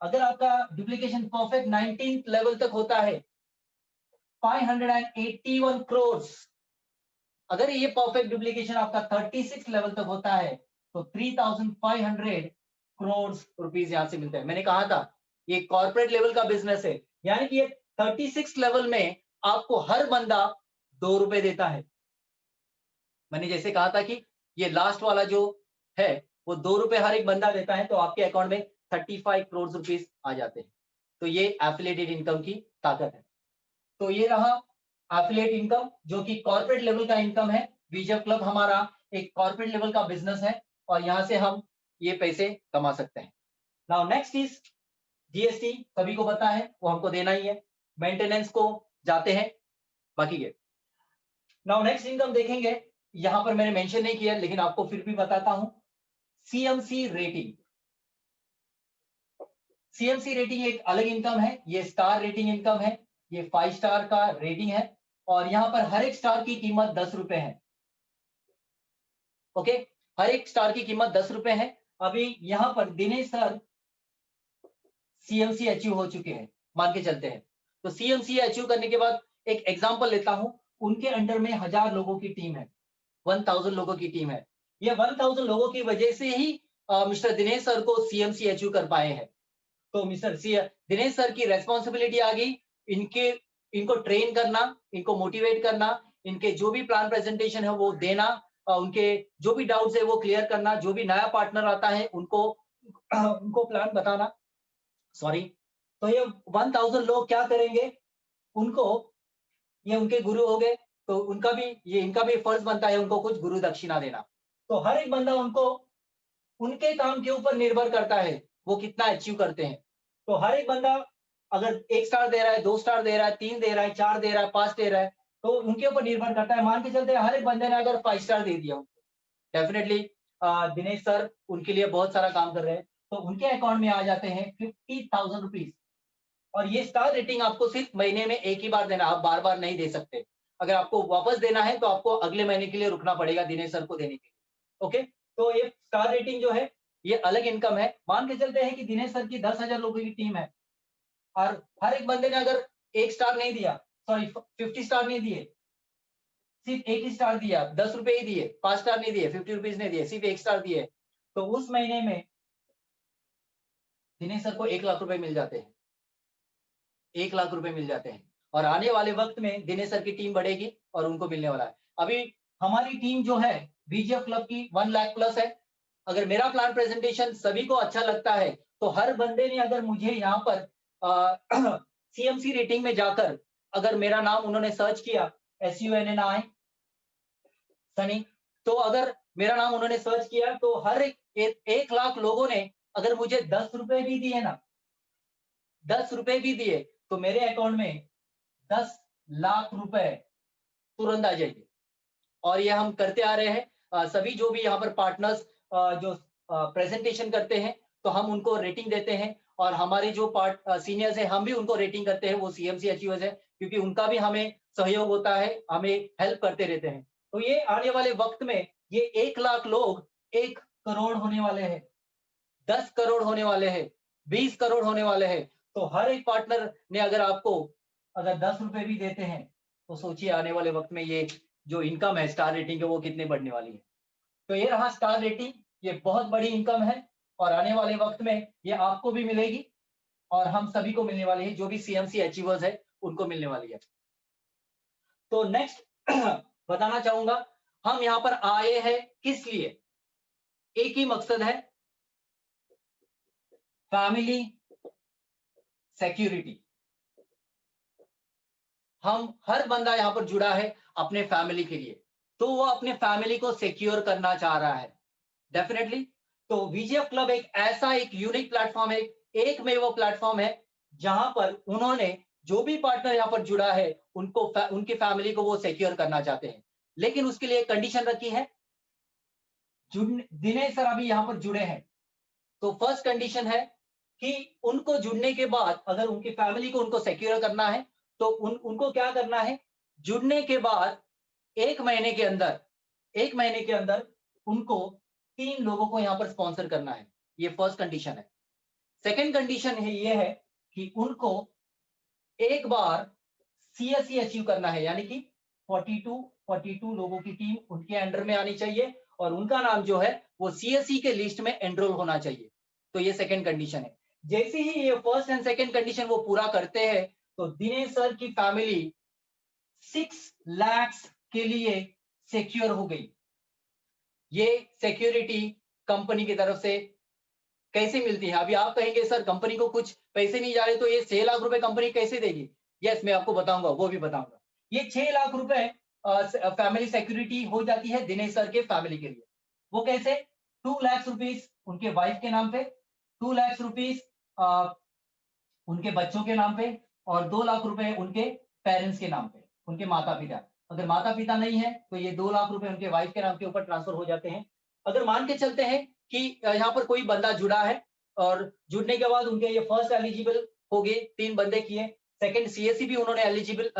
A: अगर आपका डुप्लीकेशन परफेक्ट 19th लेवल तक होता है 581 करोड़। अगर ये परफेक्ट डुप्लीकेशन आपका 36 लेवल तक होता है तो 3,500 करोड़ रुपीज यहां से मिलता है। मैंने कहा था ये कॉर्पोरेट लेवल का बिजनेस है, यानी कि ये 36 लेवल में आपको हर बंदा 2 रुपए देता है। मैंने जैसे कहा था कि ये लास्ट वाला जो है वो 2 रुपए हर एक बंदा देता है, तो आपके अकाउंट में 35 करोड़ रुपीज आ जाते हैं। तो ये एफिलिएटेड इनकम की ताकत है। तो ये रहा एफिलिएट इनकम जो कि कॉर्पोरेट लेवल का इनकम है, बीजेप क्लब हमारा एक कॉर्पोरेट लेवल का बिजनेस है और यहाँ से हम ये पैसे कमा सकते हैं। नाउ नेक्स्ट इज जीएसटी, सभी को पता है वो हमको देना ही है, मेंटेनेंस को जाते हैं बाकी के। नाउ नेक्स्ट इनकम देखेंगे, यहां पर मैंने मेंशन नहीं किया लेकिन आपको फिर भी बताता हूं, सीएमसी रेटिंग। सीएमसी रेटिंग एक अलग इनकम है, ये स्टार रेटिंग इनकम है, ये 5 स्टार का रेटिंग है और यहाँ पर हर एक स्टार की कीमत 10 रुपए है। ओके, हर एक स्टार की कीमत 10 रुपए है। अभी यहाँ पर दिनेश सर सीएमसी अचीव हो चुके हैं, मान के चलते हैं। तो सीएमसी अचीव करने के बाद एक एग्जांपल लेता हूं, उनके अंडर में 1000 लोगों की टीम है, 1000 लोगों की टीम है। ये 1000 लोगों की वजह से ही मिस्टर दिनेश सर को सीएमसी अचीव कर पाए हैं। तो मिस्टर दिनेश सर की रेस्पॉन्सिबिलिटी आ गई, इनको ट्रेन करना, इनको मोटिवेट करना, इनके जो भी प्लान प्रेजेंटेशन है वो देना, उनके जो भी डाउट्स है वो क्लियर करना, जो भी नया पार्टनर आता है उनको प्लान बताना। सॉरी, तो ये 1000 लोग क्या करेंगे, उनको, ये उनके गुरु हो गए, तो इनका भी फर्ज बनता है उनको कुछ गुरु दक्षिणा देना। तो हर एक बंदा उनके काम के ऊपर निर्भर करता है वो कितना अचीव करते हैं। तो हर एक बंदा अगर 1 स्टार दे रहा है, 2 स्टार दे रहा है, 3 दे रहा है, 4 दे रहा है, 5 दे रहा है, तो उनके ऊपर निर्भर करता है। मान के चलते हैं हर एक बंदे ने अगर 5 स्टार दे दिया, डेफिनेटली दिनेश सर उनके लिए बहुत सारा काम कर रहे हैं, तो उनके अकाउंट में आ जाते हैं 50,000 रुपीज। और ये स्टार रेटिंग आपको सिर्फ महीने में एक ही बार देना, आप बार बार नहीं दे सकते। अगर आपको वापस देना है तो आपको अगले महीने के लिए रुकना पड़ेगा दिनेश सर को देने के लिए। ओके, तो ये स्टार रेटिंग जो है ये अलग इनकम है। मान के चलते हैं कि दिनेश सर की 10,000 लोगों की टीम है और हर एक बंदे ने अगर 1 स्टार नहीं दिया, सॉरी 50 स्टार नहीं दिए, सिर्फ 1 ही स्टार दिया, 10 रुपए ही दिए, 5 स्टार नहीं दिए, 50 रुपीज नहीं दिए, सिर्फ 1 स्टार दिए, तो उस महीने में दिनेश सर को 1 लाख रुपए मिल जाते हैं, 1 लाख रुपए मिल जाते हैं। और आने वाले वक्त में दिनेश सर की टीम बढ़ेगी और उनको मिलने वाला है। अभी हमारी टीम जो है बीजेएफ क्लब की 1 लाख प्लस है। अगर मेरा प्लान प्रेजेंटेशन सभी को अच्छा लगता है तो हर बंदे ने अगर मुझे यहाँ पर सीएमसी रेटिंग में जाकर अगर मेरा नाम उन्होंने सर्च किया, SUNNI सनी, तो अगर मेरा नाम उन्होंने सर्च किया तो हर 1 लाख लोगों ने अगर मुझे 10 रुपए भी दिए ना, 10 रुपए भी दिए, तो मेरे अकाउंट में 10 लाख रुपए तुरंत आ जाएंगे। और ये हम करते आ रहे हैं। सभी जो भी यहाँ पर पार्टनर्स जो प्रेजेंटेशन करते हैं तो हम उनको रेटिंग देते हैं और हमारे जो सीनियर्स हैं हम भी उनको रेटिंग करते हैं, वो सीएमसी अचीवर्स है, क्योंकि उनका भी हमें सहयोग होता है, हमें हेल्प करते रहते हैं। तो ये आने वाले वक्त में ये 1 लाख लोग 1 करोड़ होने वाले हैं, 10 करोड़ होने वाले हैं, 20 करोड़ होने वाले हैं। तो हर एक पार्टनर ने अगर आपको अगर 10 रुपए भी देते हैं तो सोचिए आने वाले वक्त में ये जो इनकम है स्टार रेटिंग है वो कितने बढ़ने वाली है। तो ये रहा स्टार रेटिंग, ये बहुत बड़ी इनकम है और आने वाले वक्त में ये आपको भी मिलेगी और हम सभी को मिलने वाली है, जो भी सीएमसी अचीवर्स है उनको मिलने वाली है। तो नेक्स्ट बताना चाहूंगा, हम यहाँ पर आए हैं किस लिए, एक ही मकसद है, फैमिली सिक्योरिटी। हम हर बंदा यहाँ पर जुड़ा है अपने फैमिली के लिए, तो वो अपने फैमिली को सिक्योर करना चाह रहा है डेफिनेटली। तो बीजेएफ क्लब एक ऐसा एक यूनिक प्लेटफॉर्म है, एक में वो प्लेटफॉर्म है जहां पर उन्होंने जो भी पार्टनर यहाँ पर जुड़ा है उनको उनकी फैमिली को वो सिक्योर करना चाहते हैं, लेकिन उसके लिए कंडीशन रखी है। दिनेश सर अभी यहाँ पर जुड़े हैं, तो फर्स्ट कंडीशन है कि उनको जुड़ने के बाद अगर उनकी फैमिली को उनको सिक्योर करना है तो उनको क्या करना है, जुड़ने के बाद 1 महीने के अंदर, 1 महीने के अंदर उनको 3 लोगों को यहाँ पर स्पॉन्सर करना है, ये फर्स्ट कंडीशन है। सेकेंड कंडीशन है ये है कि उनको एक बार सीएससी अचीव करना है, यानी कि 42 लोगों की टीम उनके अंडर में आनी चाहिए और उनका नाम जो है वो सीएससी के लिस्ट में एनरोल होना चाहिए। तो ये सेकेंड कंडीशन है। जैसे ही ये फर्स्ट एंड सेकेंड कंडीशन वो पूरा करते हैं तो दिनेश सर की फैमिली 6 लाख के लिए सिक्योर हो गई। ये सिक्योरिटी कंपनी की तरफ से कैसे मिलती है? अभी आप कहेंगे सर कंपनी को कुछ पैसे नहीं जा रहे तो ये 6 लाख रुपए कंपनी कैसे देगी? यस, मैं आपको बताऊंगा, वो भी बताऊंगा। ये 6 लाख रुपए फैमिली सिक्योरिटी हो जाती है दिनेश सर के फैमिली के लिए। वो कैसे? 2 लाख रुपीस उनके वाइफ के नाम पे, 2 लाख रुपीस उनके बच्चों के नाम पे, और 2 लाख रुपए उनके पेरेंट्स के नाम पे, उनके माता पिता। अगर माता पिता नहीं है तो ये 2 लाख रुपए उनके वाइफ के नाम के ऊपर ट्रांसफर हो जाते हैं। अगर मान के चलते हैं कि यहाँ पर कोई बंदा जुड़ा है और जुड़ने के बाद उनके ये फर्स्ट एलिजिबल हो गए, 3 बंदे किए, सेकंड सीएससी भी उन्होंने एलिजिबल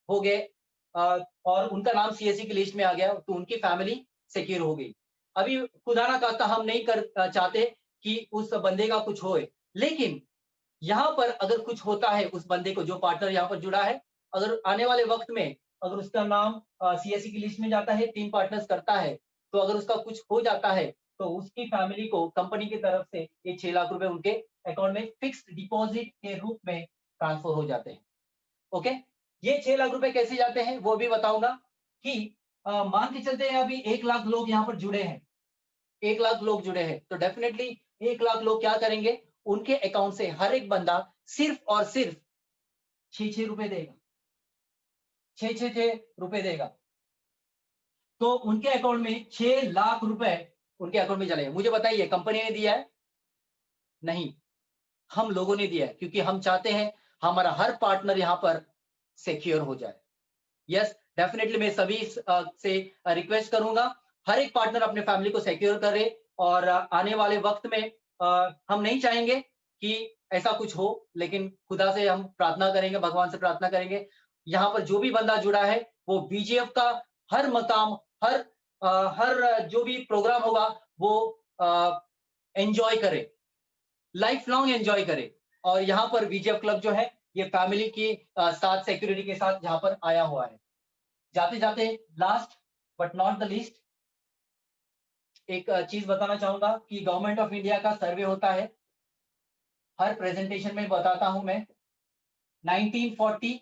A: हो गए, और उनका नाम सीएससी की लिस्ट में आ गया, तो उनकी फैमिली सिक्योर हो गई। अभी खुदा ना खास्ता हम नहीं चाहते कि उस बंदे का कुछ होए, लेकिन यहाँ पर अगर कुछ होता है उस बंदे को, जो पार्टनर यहाँ पर जुड़ा है, अगर आने वाले वक्त में अगर उसका नाम सीएससी की लिस्ट में जाता है, 3 पार्टनर्स करता है, तो अगर उसका कुछ हो जाता है तो उसकी फैमिली को कंपनी की तरफ से ये 6 लाख रुपए उनके अकाउंट में फिक्स्ड डिपॉजिट के रूप में ट्रांसफर हो जाते हैं। ओके, ये 6 लाख रुपए कैसे जाते हैं वो भी बताऊंगा। कि मान के चलते हैं अभी 1 लाख लोग यहाँ पर जुड़े हैं, 1 लाख लोग जुड़े हैं, तो डेफिनेटली 1 लाख लोग क्या करेंगे, उनके अकाउंट से हर एक बंदा सिर्फ और सिर्फ 6 रुपए देगा, 6 रुपए देगा, तो उनके अकाउंट में 6 लाख रुपए उनके अकाउंट में चलेगा। मुझे बताइए, कंपनी ने दिया है? नहीं, हम लोगों ने दिया है, क्योंकि हम चाहते हैं हमारा हर पार्टनर यहाँ पर सिक्योर हो जाए। यस, डेफिनेटली मैं सभी से रिक्वेस्ट करूंगा, हर एक पार्टनर अपने फैमिली को सिक्योर करे, और आने वाले वक्त में हम नहीं चाहेंगे कि ऐसा कुछ हो, लेकिन खुदा से हम प्रार्थना करेंगे, भगवान से प्रार्थना करेंगे, यहाँ पर जो भी बंदा जुड़ा है वो बीजीएफ का हर मकाम, हर जो भी प्रोग्राम होगा वो एंजॉय करे, लाइफ लॉन्ग एंजॉय करे। और यहाँ पर बीजेएफ क्लब जो है ये फैमिली की साथ सिक्योरिटी के साथ यहाँ पर आया हुआ है। जाते जाते last but not the least एक चीज बताना चाहूंगा कि गवर्नमेंट ऑफ इंडिया का सर्वे होता है, हर प्रेजेंटेशन में बताता हूं मैं। 1940,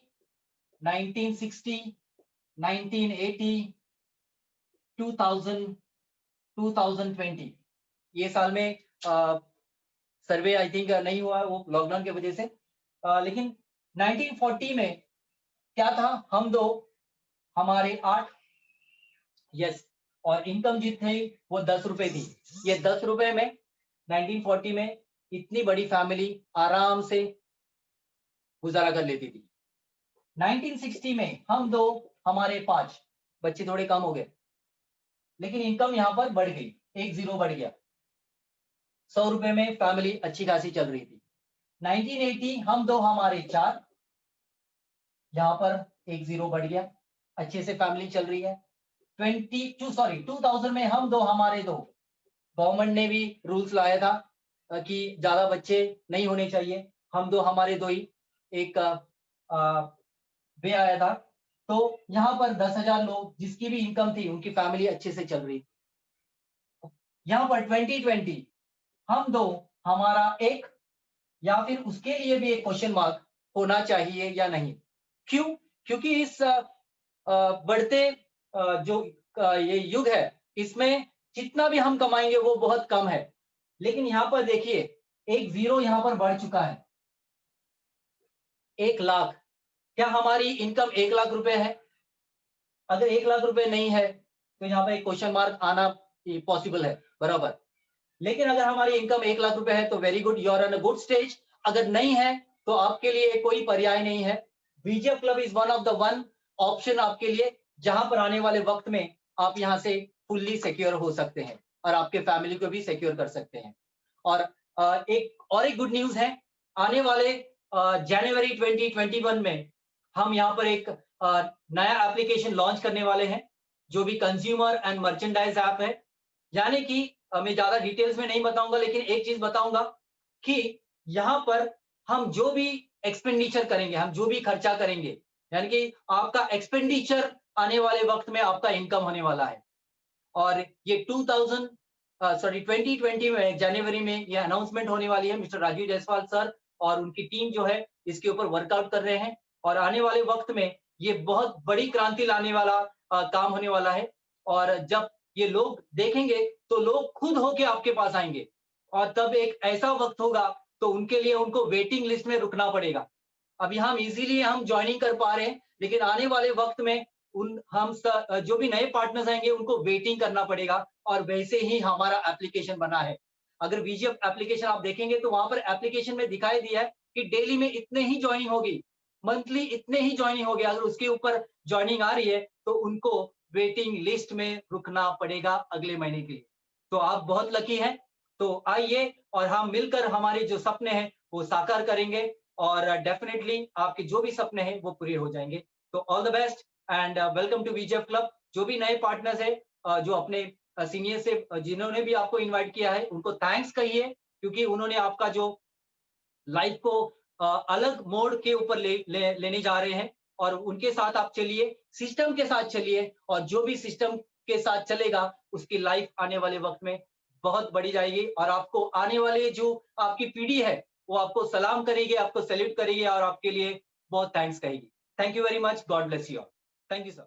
A: 1960, 1980, 2000, 2020 ये साल में सर्वे आई थिंक नहीं हुआ, वो लॉकडाउन की वजह से, लेकिन 1940 में क्या था, हम दो हमारे 8, यस, और इनकम जितनी वो 10 रुपए थी। ये 10 रुपए में 1940 में इतनी बड़ी फैमिली आराम से गुजारा कर लेती थी। 1960 में हम दो हमारे 5, बच्चे थोड़े कम हो गए, लेकिन इनकम यहाँ पर बढ़ गई, 1 0 बढ़ गया, 100 रुपए में फैमिली अच्छी खासी चल रही थी। 1980 हम दो हमारे 4, यहाँ पर 1 0 बढ़ गया, अच्छे से फैमिली चल रही है। 2000 में हम दो हमारे 2, गवर्नमेंट ने भी रूल्स लाया था कि ज्यादा बच्चे नहीं होने चाहिए, हम दो हमारे 2 ही एक वे आया था, तो यहाँ पर 10,000 लोग जिसकी भी इनकम थी उनकी फैमिली अच्छे से चल रही। यहाँ पर 2020 हम दो हमारा 1, या फिर उसके लिए भी एक क्वेश्चन मार्क होना चाहिए या नहीं। क्यों? क्योंकि इस बढ़ते जो ये युग है, इसमें जितना भी हम कमाएंगे वो बहुत कम है। लेकिन यहाँ पर देखिए, 1 0 यहाँ पर बढ़ चुका है, 1 लाख। क्या हमारी इनकम 1 लाख रुपए है? अगर 1 लाख रुपए नहीं है तो यहाँ पर एक क्वेश्चन मार्क आना पॉसिबल है, बराबर। लेकिन अगर हमारी इनकम 1 लाख रुपए है तो very good, you are on a good stage. अगर नहीं है तो आपके लिए कोई पर्याय नहीं है। VGF club is one of the one option आपके लिए, जहां पर आने वाले वक्त में आप यहां से फुल्ली सिक्योर हो सकते हैं और आपके फैमिली को भी सिक्योर कर सकते हैं। और एक गुड न्यूज है, आने वाले जनवरी 2021 में हम यहाँ पर एक नया एप्लीकेशन लॉन्च करने वाले हैं, जो भी कंज्यूमर एंड मर्चेंडाइज ऐप है। यानी कि मैं ज्यादा डिटेल्स में नहीं बताऊंगा, लेकिन एक चीज बताऊंगा कि यहाँ पर हम जो भी एक्सपेंडिचर करेंगे, हम जो भी खर्चा करेंगे, यानी कि आपका एक्सपेंडिचर आने वाले वक्त में आपका इनकम होने वाला है। और ये 2020 में जनवरी में ये अनाउंसमेंट होने वाली है। मिस्टर राजीव जायसवाल सर और उनकी टीम जो है इसके ऊपर वर्कआउट कर रहे हैं, और आने वाले वक्त में ये बहुत बड़ी क्रांति लाने वाला काम होने वाला है। और जब ये लोग देखेंगे तो लोग खुद होके आपके पास आएंगे, और तब एक ऐसा वक्त होगा तो उनके लिए उनको वेटिंग लिस्ट में रुकना पड़ेगा। अभी हम इजीली हम ज्वाइनिंग कर पा रहे हैं, लेकिन आने वाले वक्त में जो भी नए पार्टनर्स आएंगे उनको वेटिंग करना पड़ेगा और वैसे ही हमारा एप्लीकेशन बना है। अगर वीजीएफ एप्लीकेशन आप देखेंगे तो वहां पर एप्लीकेशन में दिखाई दिया है कि डेली में इतने ही ज्वाइनिंग होगी, मंथली इतने ही ज्वाइनिंग होगी। अगर उसके ऊपर ज्वाइनिंग आ रही है तो उनको वेटिंग लिस्ट में रुकना पड़ेगा अगले महीने के लिए। तो आप बहुत लकी हैं। तो आइए और हम मिलकर हमारे जो सपने हैं वो साकार करेंगे और डेफिनेटली आपके जो भी सपने हैं वो पूरे हो जाएंगे। तो all the best and welcome to VGF club. जो भी नए पार्टनर्स है, जो अपने सीनियर से जिन्होंने भी आपको इनवाइट किया है उनको थैंक्स कहिए, क्योंकि उन्होंने आपका जो लाइफ को अलग मोड के ऊपर लेने जा रहे हैं और उनके साथ आप चलिए, सिस्टम के साथ चलिए और जो भी सिस्टम के साथ चलेगा उसकी लाइफ आने वाले वक्त में बहुत बढ़ी जाएगी और आपको आने वाले जो आपकी पीढ़ी है वो आपको सलाम करेगी, आपको सैल्यूट करेगी और आपके लिए बहुत थैंक्स कहेगी। Thank you very much. God bless you all. Thank you sir.